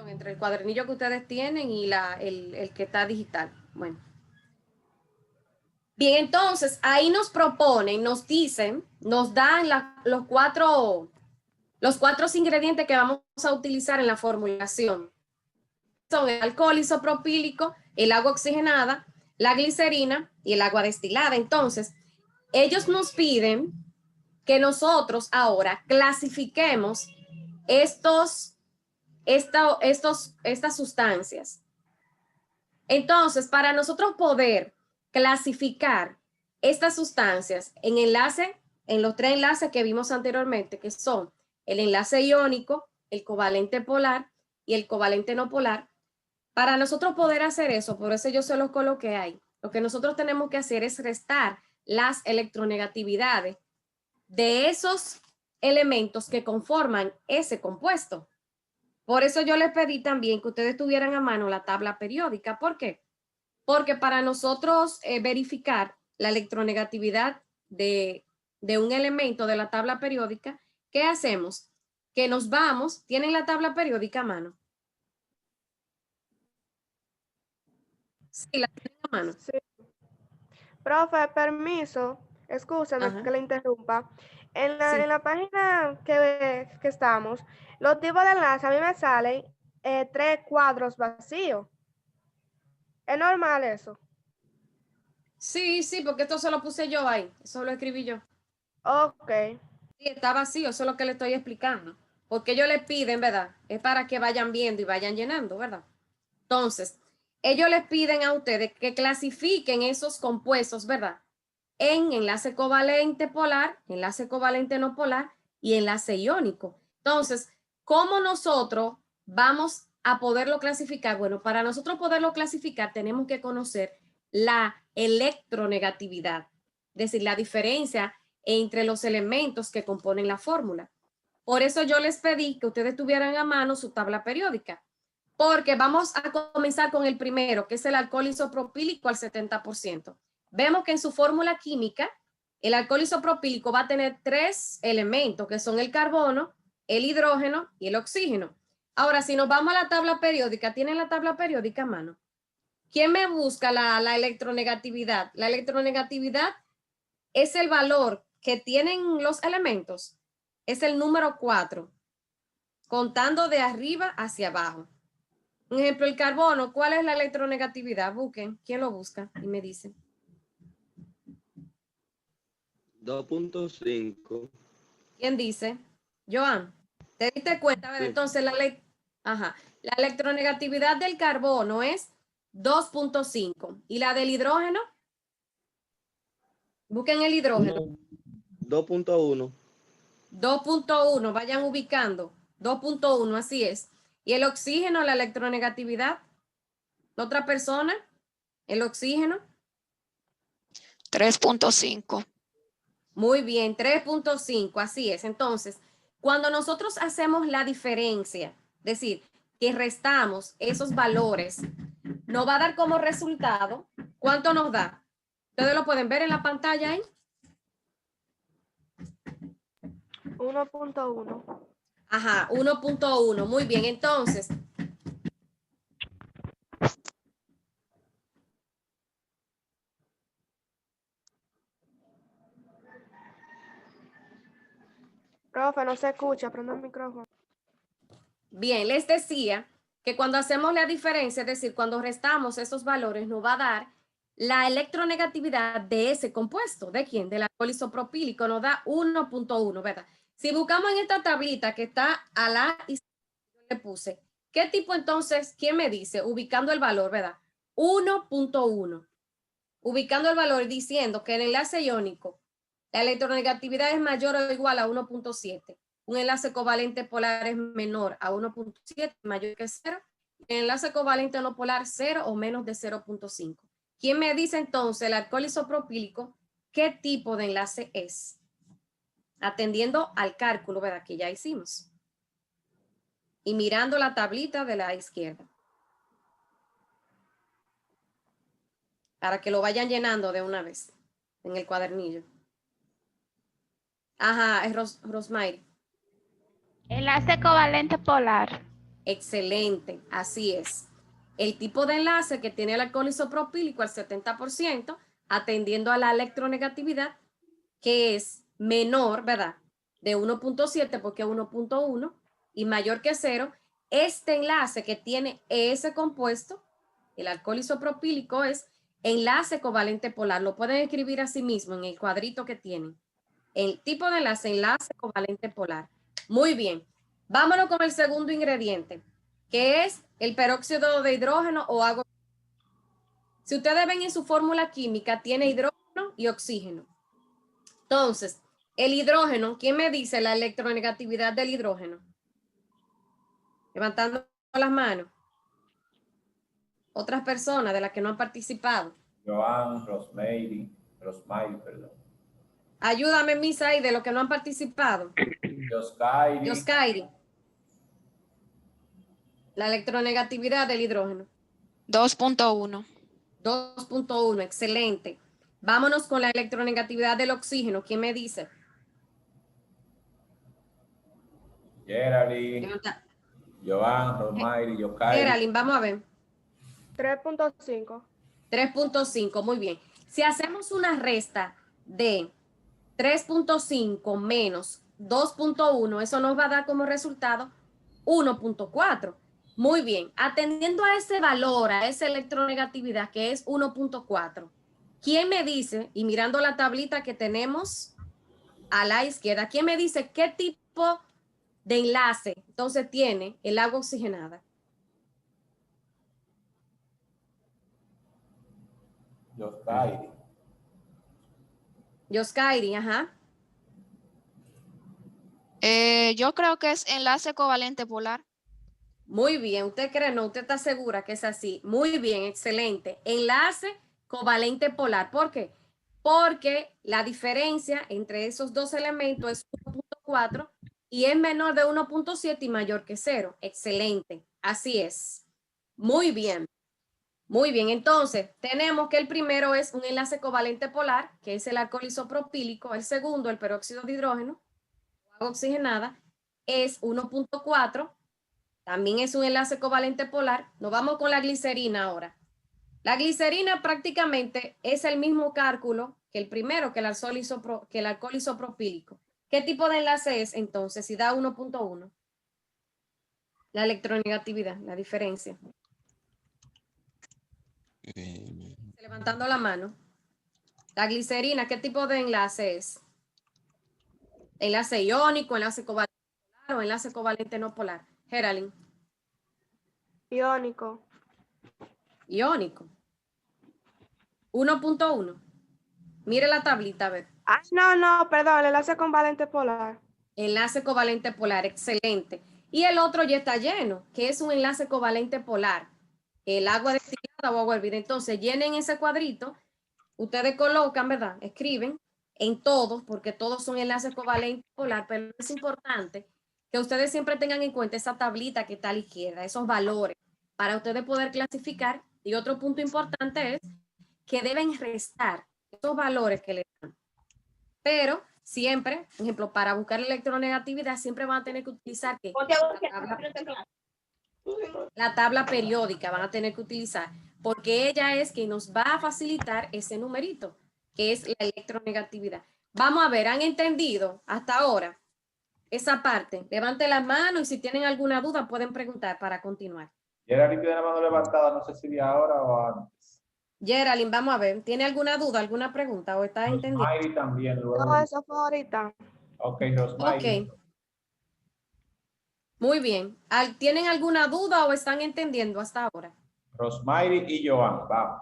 entre el cuadernillo que ustedes tienen y el que está digital. Bueno. Bien, entonces ahí nos proponen, nos dicen, nos dan los cuatro ingredientes que vamos a utilizar en la formulación. Son el alcohol isopropílico, el agua oxigenada, la glicerina y el agua destilada. Entonces, ellos nos piden que nosotros ahora clasifiquemos estas sustancias. Entonces, para nosotros poder clasificar estas sustancias en los tres enlaces que vimos anteriormente, que son el enlace iónico, el covalente polar y el covalente no polar, para nosotros poder hacer eso, por eso yo se los coloqué ahí, lo que nosotros tenemos que hacer es restar las electronegatividades de esos elementos que conforman ese compuesto. Por eso yo les pedí también que ustedes tuvieran a mano la tabla periódica. ¿Por qué? Porque para nosotros verificar la electronegatividad de un elemento de la tabla periódica, ¿qué hacemos? Que nos vamos, ¿tienen la tabla periódica a mano? Sí, la tienen a mano. Sí. Profe, permiso, escúchame que le interrumpa. En la página que estamos, los tipos de enlace a mí me salen 3 cuadros vacíos. ¿Es normal eso? Sí, porque esto se lo puse yo ahí, eso lo escribí yo. Ok. Sí, está vacío, eso es lo que le estoy explicando. Porque ellos le piden, ¿verdad? Es para que vayan viendo y vayan llenando, ¿verdad? Entonces, ellos les piden a ustedes que clasifiquen esos compuestos, ¿verdad? En enlace covalente polar, enlace covalente no polar y enlace iónico. Entonces, ¿cómo nosotros vamos a poderlo clasificar? Bueno, para nosotros poderlo clasificar tenemos que conocer la electronegatividad, es decir, la diferencia entre los elementos que componen la fórmula. Por eso yo les pedí que ustedes tuvieran a mano su tabla periódica, porque vamos a comenzar con el primero, que es el alcohol isopropílico al 70%. Vemos que en su fórmula química, el alcohol isopropílico va a tener 3 elementos, que son el carbono, el hidrógeno y el oxígeno. Ahora, si nos vamos a la tabla periódica, ¿tienen la tabla periódica a mano? ¿Quién me busca la electronegatividad? La electronegatividad es el valor que tienen los elementos, es el número 4, contando de arriba hacia abajo. Un ejemplo, el carbono, ¿cuál es la electronegatividad? Busquen, ¿quién lo busca? Y me dicen. 2.5. ¿Quién dice? Joan, ¿te diste cuenta? A ver, Sí. entonces la electronegatividad del carbono es 2.5. ¿Y la del hidrógeno? Busquen el hidrógeno. 2.1. 2.1, vayan ubicando. 2.1, así es. ¿Y el oxígeno, la electronegatividad? ¿Otra persona? ¿El oxígeno? 3.5. Muy bien, 3.5, así es. Entonces, cuando nosotros hacemos la diferencia, es decir, que restamos esos valores, nos va a dar como resultado, ¿cuánto nos da? Ustedes lo pueden ver en la pantalla ahí. 1.1. Ajá, 1.1. Muy bien, entonces. Profe, no se escucha, prenda el micrófono. Bien, les decía que cuando hacemos la diferencia, es decir, cuando restamos esos valores, nos va a dar la electronegatividad de ese compuesto. ¿De quién? Del alcohol isopropílico, nos da 1.1, ¿verdad? Si buscamos en esta tablita que está a la izquierda, le puse, ¿qué tipo entonces? ¿Quién me dice? Ubicando el valor, ¿verdad? 1.1. Ubicando el valor diciendo que el enlace iónico, la electronegatividad es mayor o igual a 1.7. Un enlace covalente polar es menor a 1.7, mayor que 0. El enlace covalente no polar 0 o menos de 0.5. ¿Quién me dice entonces el alcohol isopropílico qué tipo de enlace es? Atendiendo al cálculo, ¿verdad? Que ya hicimos. Y mirando la tablita de la izquierda. Para que lo vayan llenando de una vez en el cuadernillo. Ajá, es Rosmary. Enlace covalente polar. Excelente, así es. El tipo de enlace que tiene el alcohol isopropílico al 70%, atendiendo a la electronegatividad, que es menor, ¿verdad? De 1.7 porque es 1.1 y mayor que 0. Este enlace que tiene ese compuesto, el alcohol isopropílico, es enlace covalente polar. Lo pueden escribir así mismo en el cuadrito que tienen. El tipo de enlace covalente polar. Muy bien. Vámonos con el segundo ingrediente, que es el peróxido de hidrógeno o agua. Si ustedes ven en su fórmula química, tiene hidrógeno y oxígeno. Entonces, el hidrógeno, ¿quién me dice la electronegatividad del hidrógeno? Levantando las manos. Otras personas de las que no han participado. Joan, Rosmary, perdón. Ayúdame, Misa, ahí de los que no han participado. Yoskairi. La electronegatividad del hidrógeno. 2.1. 2.1, excelente. Vámonos con la electronegatividad del oxígeno. ¿Quién me dice? Geraldine, Joan, Rosmary, Yoskairi. Geraldine, vamos a ver. 3.5. 3.5, muy bien. Si hacemos una resta de 3.5 menos 2.1, eso nos va a dar como resultado 1.4. Muy bien, atendiendo a ese valor, a esa electronegatividad que es 1.4, ¿quién me dice, y mirando la tablita que tenemos a la izquierda, quién me dice qué tipo de enlace entonces tiene el agua oxigenada? Yoskairi, ajá. Yo creo que es enlace covalente polar. Muy bien, ¿usted cree? No, usted está segura que es así. Muy bien, excelente. Enlace covalente polar. ¿Por qué? Porque la diferencia entre esos dos elementos es 1.4 y es menor de 1.7 y mayor que 0. Excelente, así es. Muy bien. Muy bien, entonces tenemos que el primero es un enlace covalente polar, que es el alcohol isopropílico. El segundo, el peróxido de hidrógeno, agua oxigenada, es 1.4. También es un enlace covalente polar. Nos vamos con la glicerina ahora. La glicerina prácticamente es el mismo cálculo que el primero, que el alcohol isopropílico. ¿Qué tipo de enlace es entonces? Si da 1.1. La electronegatividad, la diferencia. Levantando la mano. La glicerina, ¿qué tipo de enlace es? Enlace iónico, enlace covalente polar o enlace covalente no polar. Geraldine. Iónico. Iónico. 1.1. Mire la tablita, a ver. Ah, no, perdón, el enlace covalente polar. Enlace covalente polar, excelente. Y el otro ya está lleno, que es un enlace covalente polar. El agua destilada o agua hervida. Entonces, llenen ese cuadrito. Ustedes colocan, ¿verdad? Escriben en todos, porque todos son enlaces covalentes polar, pero es importante que ustedes siempre tengan en cuenta esa tablita que está a la izquierda, esos valores, para ustedes poder clasificar. Y otro punto importante es que deben restar esos valores que le dan. Pero siempre, por ejemplo, para buscar la electronegatividad, siempre van a tener que utilizar ¿qué? La tabla periódica van a tener que utilizar, porque ella es quien nos va a facilitar ese numerito, que es la electronegatividad. Vamos a ver, ¿han entendido hasta ahora esa parte? Levante la mano y si tienen alguna duda pueden preguntar para continuar. Geraldine tiene la mano levantada, no sé si de ahora o antes. Geraldine, vamos a ver, ¿tiene alguna duda, alguna pregunta o está entendiendo? Rosmary también. Luego. No, eso fue ahorita. Ok, Rosmary. Ok. Muy bien. ¿Tienen alguna duda o están entendiendo hasta ahora? Rosmary y Joan, vamos.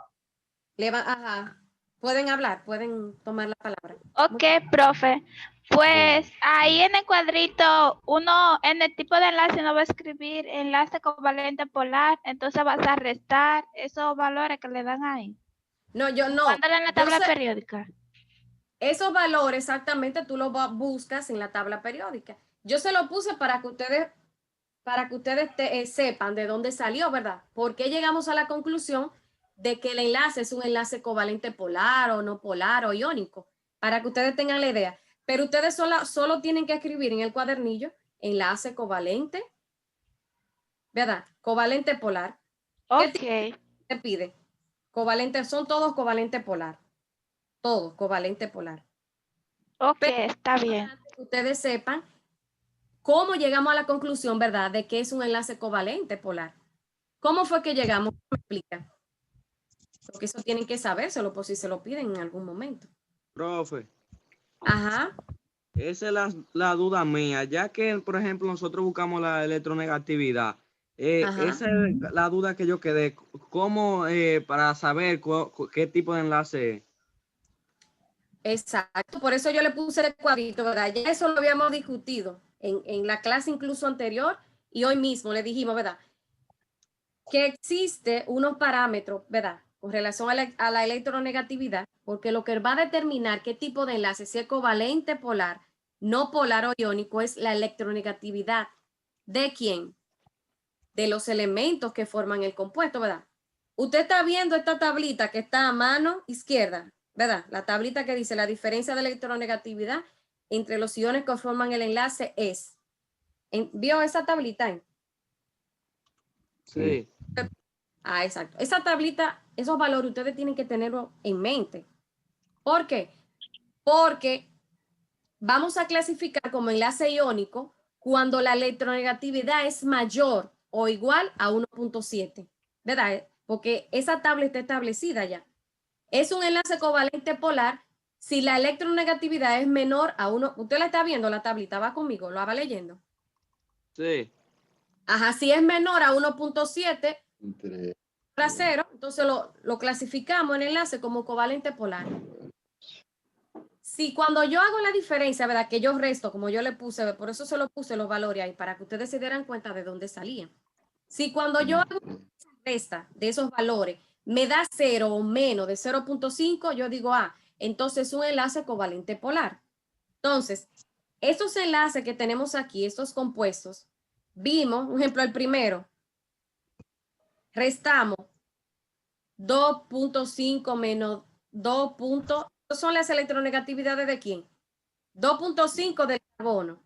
Ajá. Pueden hablar, pueden tomar la palabra. Ok, profe. Pues ahí en el cuadrito, uno en el tipo de enlace no va a escribir enlace covalente polar, entonces vas a restar esos valores que le dan ahí. No, yo no. Mándale en la tabla periódica. Esos valores exactamente tú los buscas en la tabla periódica. Yo se lo puse para que ustedes sepan de dónde salió, ¿verdad? Porque llegamos a la conclusión de que el enlace es un enlace covalente polar o no polar o iónico, para que ustedes tengan la idea. Pero ustedes solo tienen que escribir en el cuadernillo enlace covalente, ¿verdad? Covalente polar. Ok. ¿Qué te pide? Covalente, son todos covalente polar. Todos covalente polar. Ok, pero está bien. Que ustedes sepan cómo llegamos a la conclusión, ¿verdad? De que es un enlace covalente polar. ¿Cómo fue que llegamos? ¿Me explica? Porque eso tienen que sabérselo por si se lo piden en algún momento. Profe. Ajá. Esa es la duda mía, ya que, por ejemplo, nosotros buscamos la electronegatividad. Esa es la duda que yo quedé. ¿Cómo para saber qué tipo de enlace es? Exacto, por eso yo le puse el cuadrito, ¿verdad? Ya eso lo habíamos discutido en la clase incluso anterior y hoy mismo le dijimos, ¿verdad? Que existe unos parámetros, ¿verdad? Con relación a la electronegatividad, porque lo que va a determinar qué tipo de enlace, si es covalente, polar, no polar o iónico, es la electronegatividad. ¿De quién? De los elementos que forman el compuesto, ¿verdad? Usted está viendo esta tablita que está a mano izquierda, ¿verdad? La tablita que dice la diferencia de electronegatividad entre los iones que forman el enlace es. ¿Vio esa tablita? Sí. Ah, exacto. Esa tablita, esos valores ustedes tienen que tenerlo en mente. ¿Por qué? Porque vamos a clasificar como enlace iónico cuando la electronegatividad es mayor o igual a 1.7, ¿verdad? Porque esa tabla está establecida ya. Es un enlace covalente polar si la electronegatividad es menor a 1. Usted la está viendo, la tablita, va conmigo, lo va leyendo. Sí. Ajá, si es menor a 1.7 para 0, entonces lo clasificamos en enlace como covalente polar. Si cuando yo hago la diferencia, ¿verdad? Que yo resto, como yo le puse, por eso se lo puse los valores ahí, para que ustedes se dieran cuenta de dónde salían. Si cuando yo hago la resta de esos valores me da 0 o menos de 0.5, yo digo, entonces es un enlace covalente polar. Entonces, estos enlaces que tenemos aquí, estos compuestos, vimos, por ejemplo, el primero, restamos 2.5 menos 2. Son las electronegatividades de quién? 2.5 del carbono,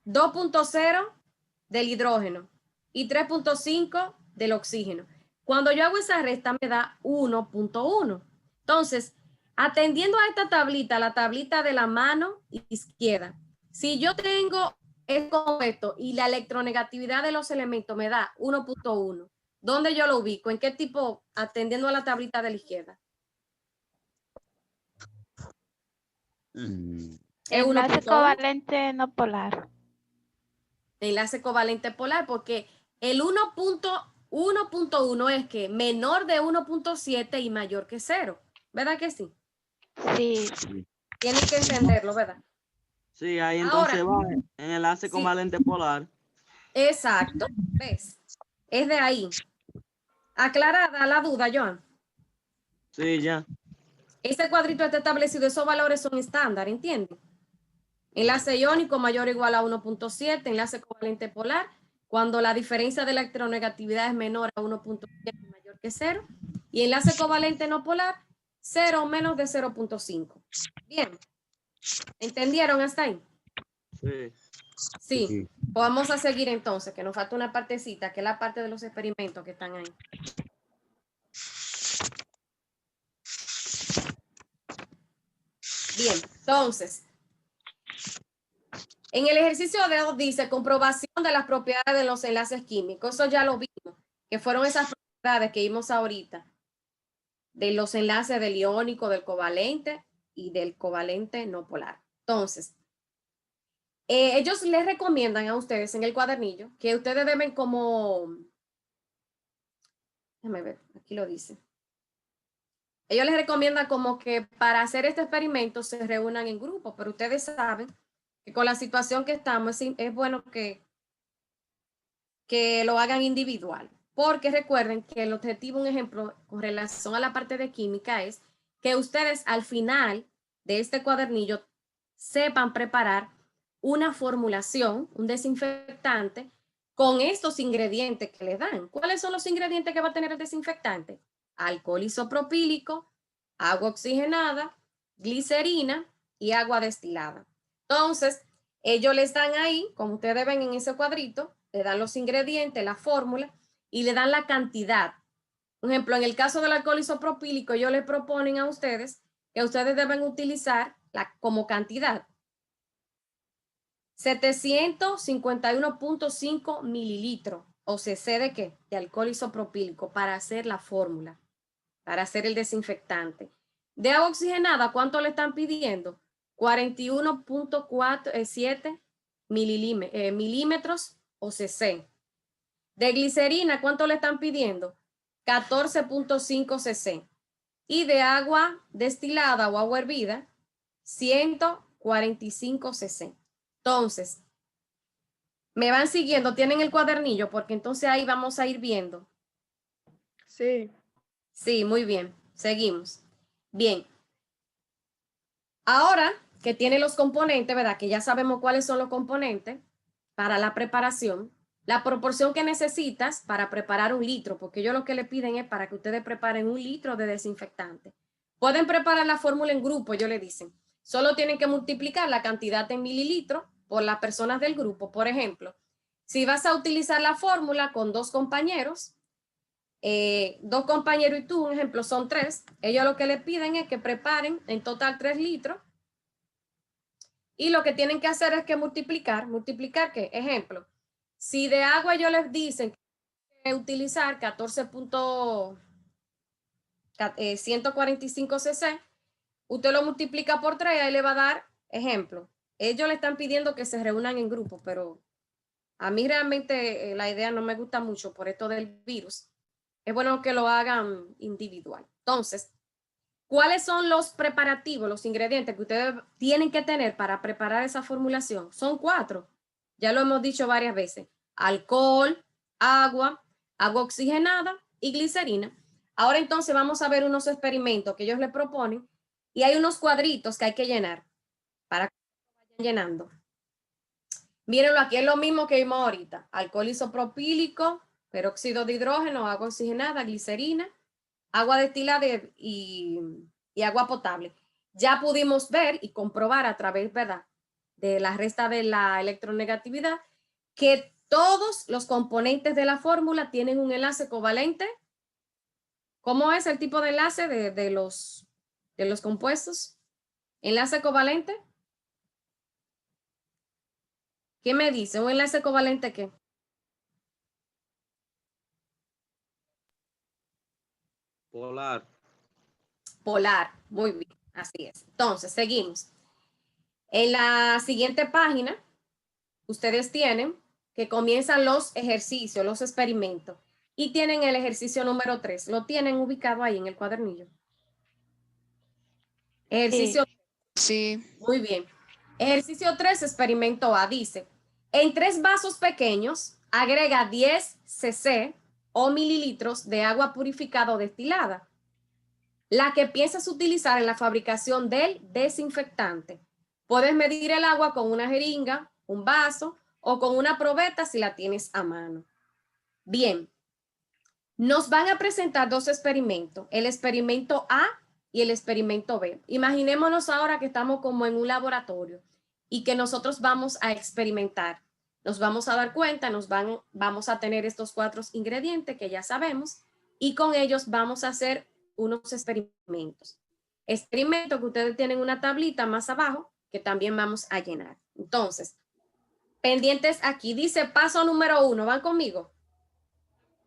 2.0 del hidrógeno y 3.5 del oxígeno. Cuando yo hago esa resta me da 1.1. Entonces, atendiendo a esta tablita, la tablita de la mano izquierda, si yo tengo el compuesto y la electronegatividad de los elementos me da 1.1, ¿dónde yo lo ubico? ¿En qué tipo? Atendiendo a la tablita de la izquierda. Es Enlace 1.1. covalente no polar. Enlace covalente polar, porque el 1.1 es que menor de 1.7 y mayor que 0. ¿Verdad que sí? Sí. Tienen que entenderlo, ¿verdad? Sí, ahí entonces Ahora, va en enlace sí. covalente polar. Exacto, ¿ves? Es de ahí. Aclarada la duda, Joan. Sí, ya. Este cuadrito está establecido, esos valores son estándar, ¿entienden? Enlace iónico mayor o igual a 1.7, enlace covalente polar, cuando la diferencia de electronegatividad es menor a 1.7 y mayor que 0, y enlace covalente no polar, 0 o menos de 0.5. Bien, ¿entendieron hasta ahí? Sí. Sí, pues vamos a seguir entonces, que nos falta una partecita, que es la parte de los experimentos que están ahí. Bien, entonces, en el ejercicio de hoy dice comprobación de las propiedades de los enlaces químicos. Eso ya lo vimos, que fueron esas propiedades que vimos ahorita, de los enlaces del iónico, del covalente y del covalente no polar. Entonces, ellos les recomiendan a ustedes en el cuadernillo que ustedes deben como, déjame ver, aquí lo dice. Ellos les recomiendan como que para hacer este experimento se reúnan en grupo, pero ustedes saben que con la situación que estamos es bueno que lo hagan individual, porque recuerden que el objetivo, un ejemplo, con relación a la parte de química es que ustedes al final de este cuadernillo sepan preparar una formulación, un desinfectante, con estos ingredientes que les dan. ¿Cuáles son los ingredientes que va a tener el desinfectante? Alcohol isopropílico, agua oxigenada, glicerina y agua destilada. Entonces, ellos les dan ahí, como ustedes ven en ese cuadrito, le dan los ingredientes, la fórmula y le dan la cantidad. Por ejemplo, en el caso del alcohol isopropílico, ellos les proponen a ustedes que ustedes deben utilizar como cantidad 751.5 mililitros, o cc de qué? De alcohol isopropílico para hacer la fórmula, para hacer el desinfectante. De agua oxigenada, ¿cuánto le están pidiendo? 41.47 milímetros o cc. De glicerina, ¿cuánto le están pidiendo? 14.5 cc. Y de agua destilada o agua hervida, 145 cc. Entonces, me van siguiendo, tienen el cuadernillo, porque entonces ahí vamos a ir viendo. Sí. Sí, muy bien. Seguimos. Bien. Ahora que tiene los componentes, ¿verdad? Que ya sabemos cuáles son los componentes para la preparación, la proporción que necesitas para preparar 1 litro, porque ellos lo que le piden es para que ustedes preparen 1 litro de desinfectante. Pueden preparar la fórmula en grupo, ellos le dicen. Solo tienen que multiplicar la cantidad en mililitros por las personas del grupo. Por ejemplo, si vas a utilizar la fórmula con 2 compañeros, 2 compañeros y tú, un ejemplo, son 3. Ellos lo que le piden es que preparen en total 3 litros. Y lo que tienen que hacer es que multiplicar ¿qué? Ejemplo, si de agua ellos les dicen que utilizar 145 cc, usted lo multiplica por 3, ahí le va a dar, ejemplo, ellos le están pidiendo que se reúnan en grupo, pero a mí realmente la idea no me gusta mucho por esto del virus. Es bueno que lo hagan individual. Entonces, ¿cuáles son los preparativos, los ingredientes que ustedes tienen que tener para preparar esa formulación? Son 4. Ya lo hemos dicho varias veces. Alcohol, agua oxigenada y glicerina. Ahora entonces vamos a ver unos experimentos que ellos le proponen y hay unos cuadritos que hay que llenar para que vayan llenando. Mírenlo, aquí es lo mismo que vimos ahorita. Alcohol isopropílico, peróxido de hidrógeno, agua oxigenada, glicerina, agua destilada y agua potable. Ya pudimos ver y comprobar a través, ¿verdad?, de la resta de la electronegatividad que todos los componentes de la fórmula tienen un enlace covalente. ¿Cómo es el tipo de enlace de los compuestos? ¿Enlace covalente? ¿Qué me dice? ¿Un enlace covalente qué? Polar. Polar, muy bien, así es. Entonces, seguimos. En la siguiente página, ustedes tienen que comienzan los ejercicios, los experimentos. Y tienen el ejercicio número 3. Lo tienen ubicado ahí en el cuadernillo. Ejercicio. Sí. Muy bien. Ejercicio 3, experimento A. Dice, en 3 vasos pequeños, agrega 10 cc o mililitros de agua purificada o destilada, la que piensas utilizar en la fabricación del desinfectante. Puedes medir el agua con una jeringa, un vaso o con una probeta si la tienes a mano. Bien, nos van a presentar 2 experimentos, el experimento A y el experimento B. Imaginémonos ahora que estamos como en un laboratorio y que nosotros vamos a experimentar. Nos vamos a dar cuenta, vamos a tener estos 4 ingredientes que ya sabemos y con ellos vamos a hacer unos experimentos. Experimento que ustedes tienen una tablita más abajo que también vamos a llenar. Entonces, pendientes aquí, dice paso número 1, ¿van conmigo?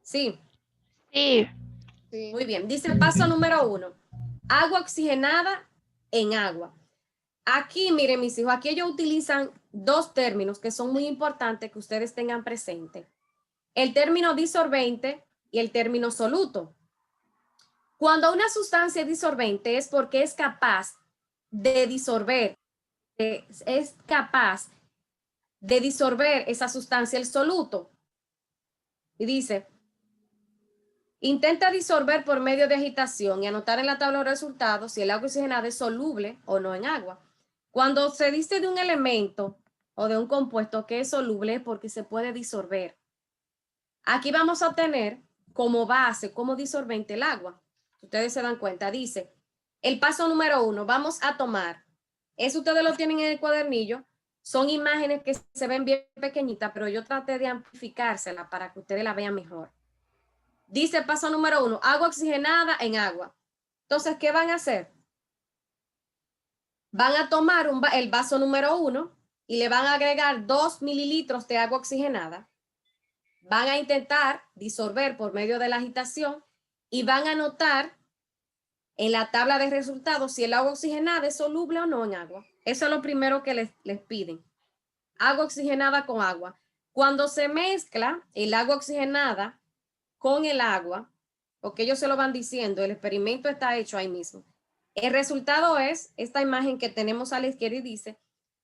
Sí. Sí. Muy bien, dice paso número 1, agua oxigenada en agua. Aquí, miren mis hijos, aquí ellos utilizan 2 términos que son muy importantes que ustedes tengan presente. El término disolvente y el término soluto. Cuando una sustancia es disolvente es porque es capaz de disolver, es capaz de disolver esa sustancia, el soluto. Y dice, intenta disolver por medio de agitación y anotar en la tabla de resultados si el agua oxigenada es soluble o no en agua. Cuando se dice de un elemento o de un compuesto que es soluble es porque se puede disolver. Aquí vamos a tener como base, como disolvente el agua. Ustedes se dan cuenta, dice, el paso número 1, vamos a tomar, eso ustedes lo tienen en el cuadernillo, son imágenes que se ven bien pequeñitas, pero yo traté de amplificársela para que ustedes la vean mejor. Dice paso número 1, agua oxigenada en agua. Entonces, ¿qué van a hacer? Van a tomar el vaso número 1 y le van a agregar 2 mililitros de agua oxigenada. Van a intentar disolver por medio de la agitación y van a anotar en la tabla de resultados si el agua oxigenada es soluble o no en agua. Eso es lo primero que les piden. Agua oxigenada con agua. Cuando se mezcla el agua oxigenada con el agua, porque ellos se lo van diciendo, el experimento está hecho ahí mismo. El resultado es esta imagen que tenemos a la izquierda y dice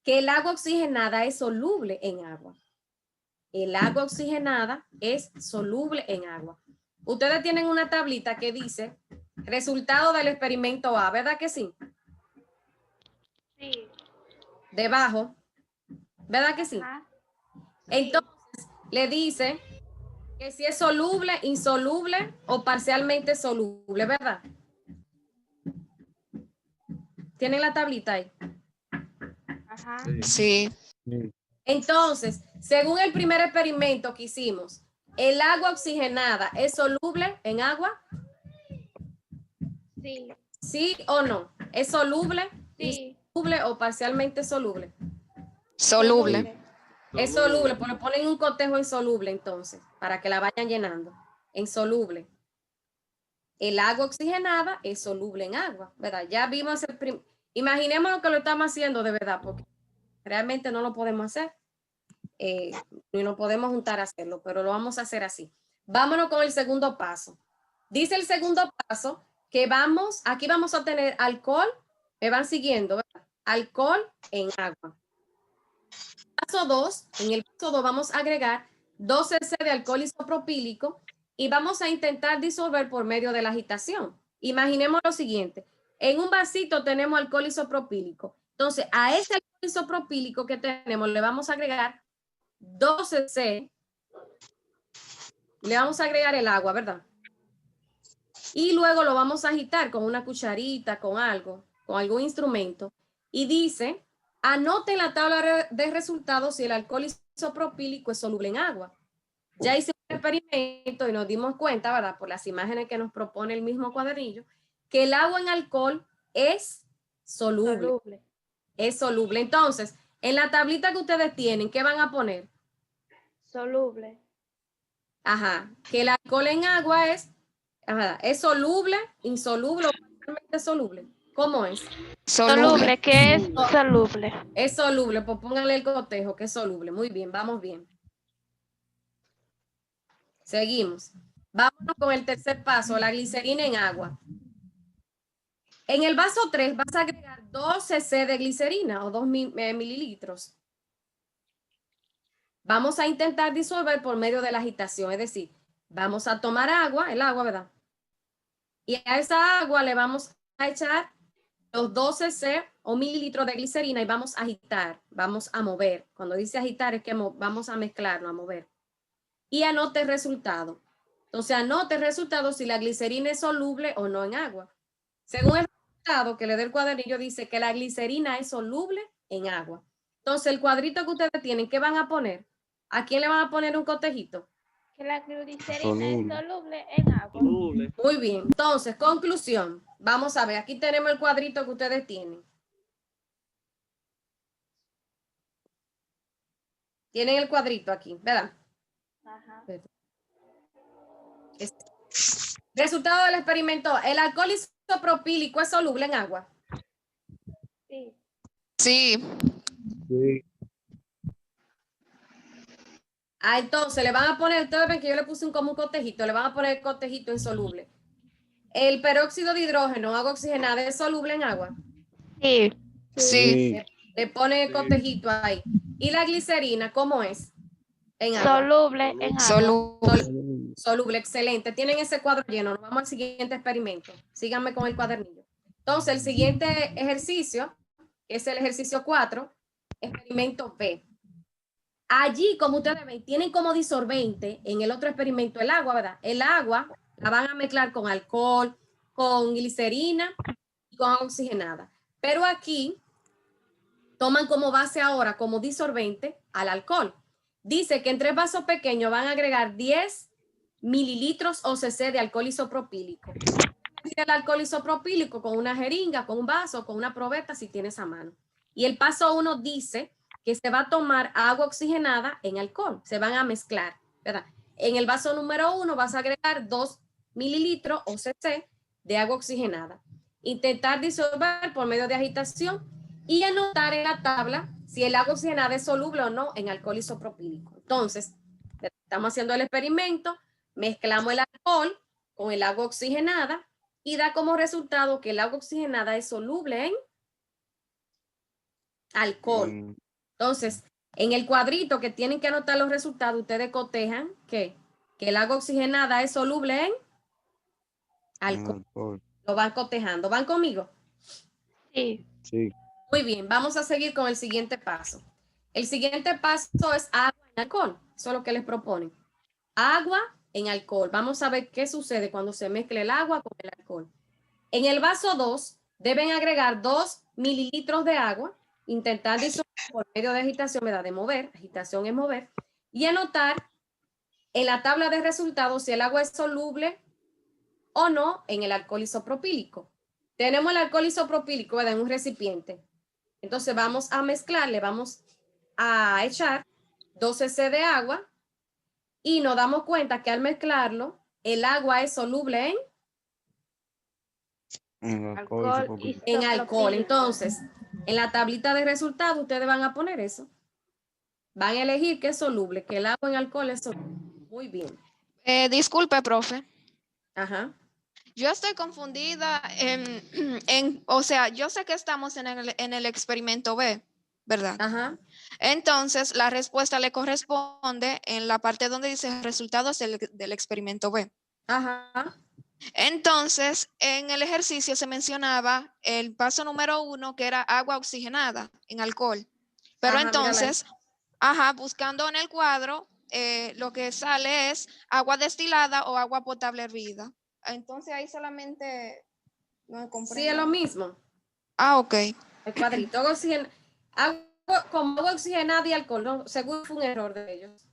que el agua oxigenada es soluble en agua. El agua oxigenada es soluble en agua. Ustedes tienen una tablita que dice resultado del experimento A, ¿verdad que sí? Sí. Debajo, ¿verdad que sí? Entonces, le dice que si es soluble, insoluble o parcialmente soluble, ¿verdad? ¿Tienen la tablita ahí? Ajá. Sí. Entonces, según el primer experimento que hicimos, ¿el agua oxigenada es soluble en agua? Sí. ¿Sí o no? ¿Es soluble, Sí. insoluble o parcialmente soluble? Soluble. Es soluble, pues le ponen un cotejo insoluble entonces, para que la vayan llenando. Insoluble. El agua oxigenada es soluble en agua, ¿verdad? Ya vimos imaginémonos que lo estamos haciendo de verdad, porque realmente no lo podemos hacer. Y no podemos juntar a hacerlo, pero lo vamos a hacer así. Vámonos con el segundo paso. Dice el segundo paso que aquí vamos a tener alcohol, me van siguiendo, ¿verdad? Alcohol en agua. Paso 2, en el paso 2 vamos a agregar 2 cc de alcohol isopropílico y vamos a intentar disolver por medio de la agitación. Imaginemos lo siguiente, en un vasito tenemos alcohol isopropílico, entonces a ese alcohol isopropílico que tenemos le vamos a agregar 2 cc, le vamos a agregar el agua, ¿verdad? Y luego lo vamos a agitar con una cucharita, con algo, con algún instrumento. Y dice, anote en la tabla de resultados si el alcohol isopropílico es soluble en agua. Ya hicimos un experimento y nos dimos cuenta, ¿verdad? Por las imágenes que nos propone el mismo cuadernillo, que el agua en alcohol es soluble. Es soluble. Entonces, en la tablita que ustedes tienen, ¿qué van a poner? Soluble. Ajá, que el alcohol en agua es soluble, insoluble o parcialmente soluble. ¿Cómo es? Soluble, ¿qué es soluble? Es soluble, pues pónganle el cotejo, que es soluble. Muy bien, vamos bien. Seguimos. Vámonos con el tercer paso, la glicerina en agua. En el vaso 3 vas a agregar 2 cc de glicerina o 2 mililitros. Vamos a intentar disolver por medio de la agitación, es decir, vamos a tomar agua, el agua, ¿verdad? Y a esa agua le vamos a echar los 2 cc o mililitros de glicerina y vamos a agitar, vamos a mover. Cuando dice agitar es que vamos a mezclarlo, a mover. Y anote el resultado. Entonces anote el resultado si la glicerina es soluble o no en agua. Según el resultado que le dé el cuadernillo dice que la glicerina es soluble en agua. Entonces el cuadrito que ustedes tienen, ¿qué van a poner? ¿A quién le van a poner un cotejito? Que la glicerina es soluble en agua. Muy bien. Entonces, conclusión. Vamos a ver, aquí tenemos el cuadrito que ustedes tienen. Tienen el cuadrito aquí, ¿verdad? Ajá. Resultado del experimento. ¿El alcohol isopropílico es soluble en agua? Sí. Sí. Sí. Ah, entonces le van a poner, ustedes ven que yo le puse como un cotejito, le van a poner el cotejito insoluble. ¿El peróxido de hidrógeno, agua oxigenada, es soluble en agua? Sí. Sí. Le ponen el cotejito ahí. ¿Y la glicerina, cómo es? En agua. Soluble en agua. Soluble, excelente. Tienen ese cuadro lleno. Nos vamos al siguiente experimento. Síganme con el cuadernillo. Entonces, el siguiente ejercicio es el ejercicio 4, experimento B. Allí, como ustedes ven, tienen como disolvente en el otro experimento el agua, ¿verdad? El agua la van a mezclar con alcohol, con glicerina y con agua oxigenada. Pero aquí toman como base ahora, como disolvente, al alcohol. Dice que en 3 vasos pequeños van a agregar 10 mililitros o cc de alcohol isopropílico. El alcohol isopropílico con una jeringa, con un vaso, con una probeta, si tienes a mano. Y el paso 1 dice que se va a tomar agua oxigenada en alcohol. Se van a mezclar, ¿verdad? En el vaso número 1 vas a agregar 2 mililitros o cc de agua oxigenada. Intentar disolver por medio de agitación y anotar en la tabla si el agua oxigenada es soluble o no en alcohol isopropílico. Entonces, estamos haciendo el experimento, mezclamos el alcohol con el agua oxigenada y da como resultado que el agua oxigenada es soluble en alcohol. Entonces, en el cuadrito que tienen que anotar los resultados, ustedes cotejan que el agua oxigenada es soluble en alcohol. Lo van cotejando. ¿Van conmigo? Sí. Sí. Muy bien, vamos a seguir con el siguiente paso. El siguiente paso es agua en alcohol. Eso es lo que les proponen. Agua en alcohol. Vamos a ver qué sucede cuando se mezcle el agua con el alcohol. En el vaso 2 deben agregar 2 mililitros de agua, intentar disolver por medio de agitación, ¿verdad? De mover, agitación es mover, y anotar en la tabla de resultados si el agua es soluble o no en el alcohol isopropílico. Tenemos el alcohol isopropílico, ¿verdad? En un recipiente. Entonces vamos a mezclarle, vamos a echar 2 cc de agua y nos damos cuenta que al mezclarlo, el agua es soluble en alcohol. Entonces, en la tablita de resultados ustedes van a poner eso. Van a elegir que es soluble, que el agua en alcohol es soluble. Muy bien. Disculpe, profe. Ajá. Yo estoy confundida o sea, yo sé que estamos en el experimento B, ¿verdad? Ajá. Entonces, la respuesta le corresponde en la parte donde dice resultados del experimento B. Ajá. Entonces, en el ejercicio se mencionaba el paso número 1, que era agua oxigenada en alcohol. Pero entonces, buscando en el cuadro, lo que sale es agua destilada o agua potable hervida. Entonces, ahí solamente no comprendo. Sí, es lo mismo. Ok. El cuadrito. Como agua oxigenada y alcohol, no, seguro fue un error de ellos.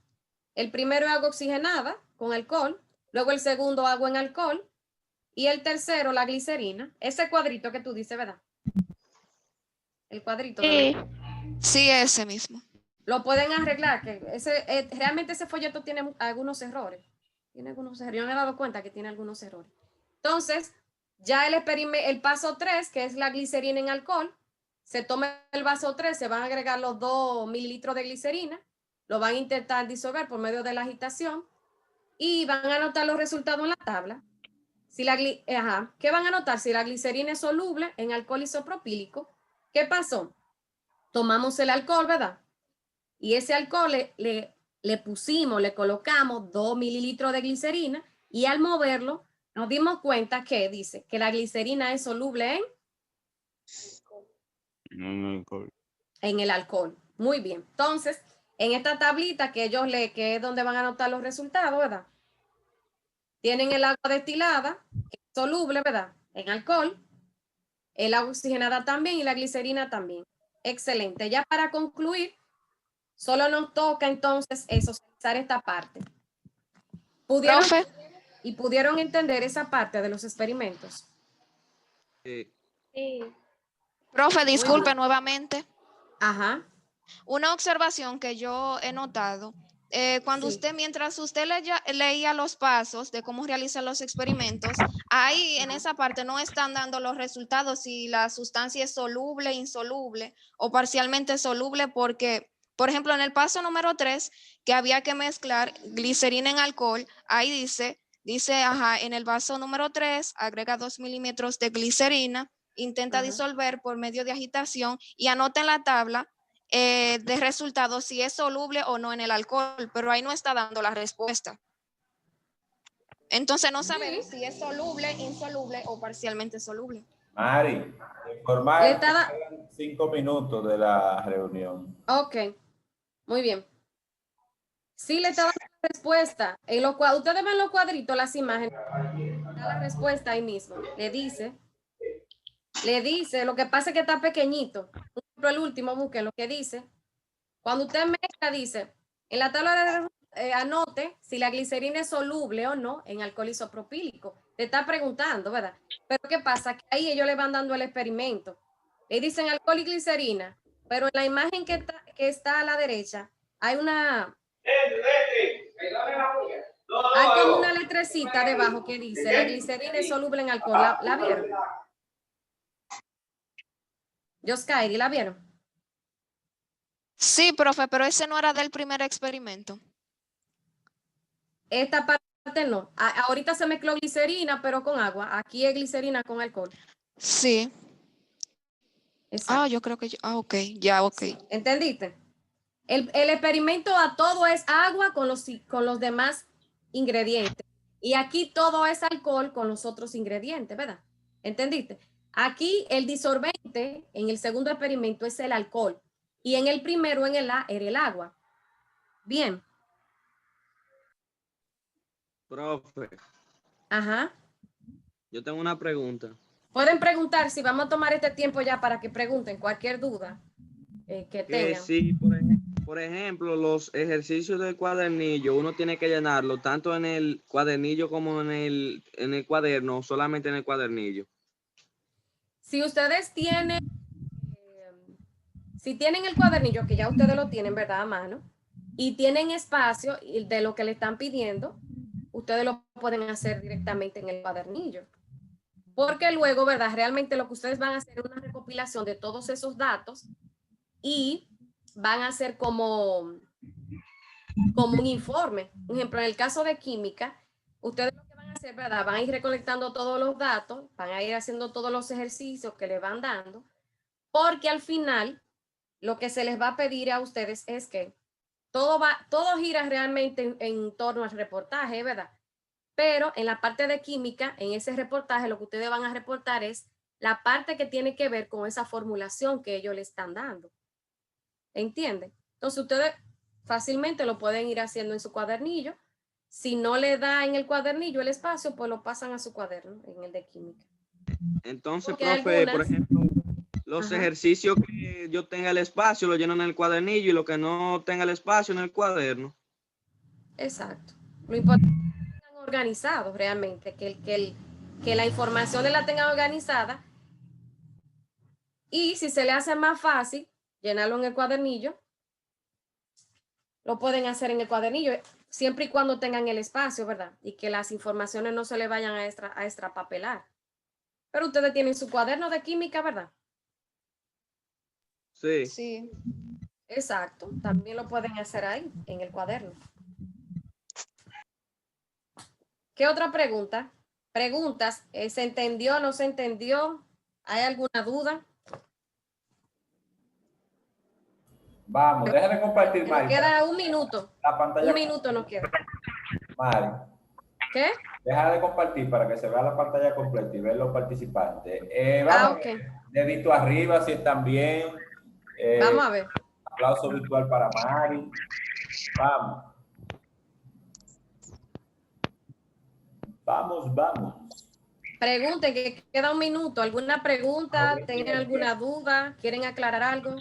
El primero es agua oxigenada con alcohol, luego el segundo agua en alcohol y el tercero la glicerina. Ese cuadrito que tú dices, ¿verdad? El cuadrito. Sí. Sí, ese mismo. Lo pueden arreglar, que realmente ese folleto tiene algunos errores. Tiene algunos errores. Yo me he dado cuenta que tiene algunos errores. Entonces, Ya el paso 3, que es la glicerina en alcohol, se toma el vaso 3, se van a agregar los 2 mililitros de glicerina, lo van a intentar disolver por medio de la agitación y van a anotar los resultados en la tabla. Si ¿qué van a anotar? Si la glicerina es soluble en alcohol isopropílico, ¿qué pasó? Tomamos el alcohol, ¿verdad? Y ese alcohol le colocamos 2 mililitros de glicerina y al moverlo nos dimos cuenta que dice que la glicerina es soluble en el alcohol. Muy bien. Entonces, en esta tablita que que es donde van a anotar los resultados, ¿verdad? Tienen el agua destilada, que es soluble, ¿verdad? En alcohol, el agua oxigenada también y la glicerina también. Excelente. Ya para concluir, solo nos toca entonces socializar esta parte. ¿Pudieron entender esa parte de los experimentos? Sí. Profe, disculpe nuevamente. Ajá. Una observación que yo he notado, mientras usted leía los pasos de cómo realizar los experimentos, ahí en esa parte no están dando los resultados si la sustancia es soluble, insoluble o parcialmente soluble, porque, por ejemplo, en el paso número 3, que había que mezclar glicerina en alcohol, ahí dice, en el vaso número 3, agrega 2 milímetros de glicerina, intenta disolver por medio de agitación y anota en la tabla de resultados si es soluble o no en el alcohol, pero ahí no está dando la respuesta. Entonces no sabemos si es soluble, insoluble o parcialmente soluble. Mari, informar que quedan 5 minutos de la reunión. Ok, muy bien. Sí, le está dando la respuesta. Ustedes ven los cuadritos, las imágenes. Da la respuesta ahí mismo. Le dice, lo que pasa es que está pequeñito. Por ejemplo, el último, busquen lo que dice. Cuando usted mezcla, dice, en la tabla anote si la glicerina es soluble o no en alcohol isopropílico. Te está preguntando, ¿verdad? Pero ¿qué pasa? Que ahí ellos le van dando el experimento. Le dicen alcohol y glicerina, pero en la imagen que está a la derecha hay hay como una letrecita debajo que dice la glicerina es soluble en alcohol. ¿La vieron? Yoskairi, ¿la vieron? Sí, profe, pero ese no era del primer experimento. Esta parte no. Ahorita se mezcló glicerina, pero con agua. Aquí es glicerina con alcohol. Sí. Exacto. Yo creo que ok, ya, ok. Sí. ¿Entendiste? El experimento a todo es agua con los demás ingredientes. Y aquí todo es alcohol con los otros ingredientes, ¿verdad? ¿Entendiste? Aquí el disolvente en el segundo experimento es el alcohol. Y en el primero, era el agua. Bien. Profe. Ajá. Yo tengo una pregunta. Pueden preguntar si vamos a tomar este tiempo ya para que pregunten cualquier duda que tengan. Sí, por ejemplo, los ejercicios del cuadernillo, uno tiene que llenarlo tanto en el cuadernillo como en el cuaderno, solamente en el cuadernillo. Si ustedes tienen, si tienen el cuadernillo, que ya ustedes lo tienen, ¿verdad? A mano, y tienen espacio de lo que le están pidiendo, ustedes lo pueden hacer directamente en el cuadernillo. Porque luego, ¿verdad? Realmente lo que ustedes van a hacer es una recopilación de todos esos datos y van a hacer como un informe. Por ejemplo, en el caso de química, ustedes lo que van a hacer, ¿verdad? Van a ir recolectando todos los datos, van a ir haciendo todos los ejercicios que les van dando, porque al final lo que se les va a pedir a ustedes es que todo gira realmente en torno al reportaje, ¿verdad? Pero en la parte de química, en ese reportaje, lo que ustedes van a reportar es la parte que tiene que ver con esa formulación que ellos le están dando. ¿Entienden? Entonces ustedes fácilmente lo pueden ir haciendo en su cuadernillo. Si no le da en el cuadernillo el espacio, pues lo pasan a su cuaderno, en el de química. Entonces, profe, por ejemplo, los ejercicios que yo tenga el espacio lo lleno en el cuadernillo y lo que no tenga el espacio en el cuaderno. Exacto. Lo importante es que estén organizados realmente, que la información la tengan organizada. Y si se le hace más fácil llenarlo en el cuadernillo, lo pueden hacer en el cuadernillo, siempre y cuando tengan el espacio, ¿verdad? Y que las informaciones no se le vayan a extrapapelar. Pero ustedes tienen su cuaderno de química, ¿verdad? Sí. Sí. Exacto, también lo pueden hacer ahí, en el cuaderno. ¿Qué otra pregunta? Preguntas, ¿se entendió o no se entendió? ¿Hay alguna duda? Vamos, deja de compartir, Nos Mari. queda un minuto. La pantalla. Un minuto nos queda. Mari, ¿Qué? deja de compartir para que se vea la pantalla completa y ver los participantes. Vamos, Ok. dedito arriba si están bien. Vamos a ver. Aplauso virtual para Mari. Vamos. Vamos. Pregunten, que queda un minuto. ¿Alguna pregunta? ¿Tienen alguna duda? ¿Quieren aclarar algo?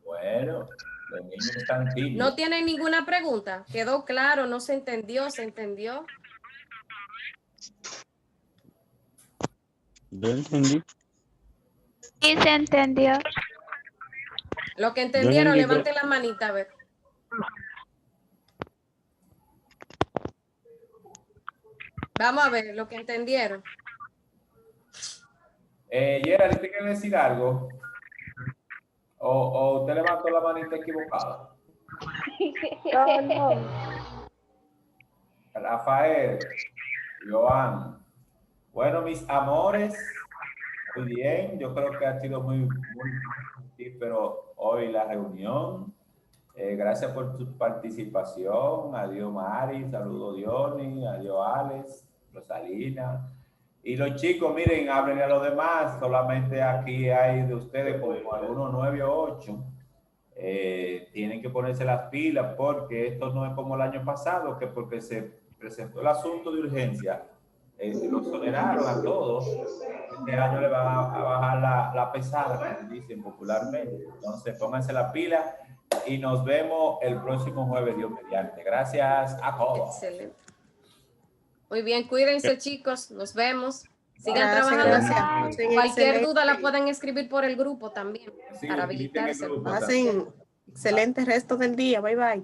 Bueno, los niños están tímidos. ¿No tienen ninguna pregunta? ¿Quedó claro? ¿No se entendió? ¿Se entendió? Yo entendí. Sí, se entendió. Lo que entendieron, entendí, levanten la manita, a ver. Vamos a ver lo que entendieron. Gerald, ¿usted quiere decir algo? ¿O usted levantó la manita equivocada? No. Rafael, Joan. Bueno, mis amores, muy bien. Yo creo que ha sido muy fructífero hoy la reunión. Gracias por tu participación. Adiós, Mari. Saludos, Diony. Adiós, Alex, Rosalina. Y los chicos, miren, hablen a los demás. Solamente aquí hay de ustedes como algunos 9 o 8. Tienen que ponerse las pilas porque esto no es como el año pasado, que porque se presentó el asunto de urgencia, los exoneraron a todos. Este año le van a bajar la pesada, como dicen popularmente. Entonces, pónganse las pilas y nos vemos el próximo jueves, Dios mediante. Gracias a todos. Excelente. Muy bien, cuídense, chicos. Nos vemos. Sigan Gracias, trabajando. gracias. Cualquier Excelente. duda la pueden escribir por el grupo también, Sí, para visiten el habilitarse. grupo Hacen excelente resto del día. Bye, bye.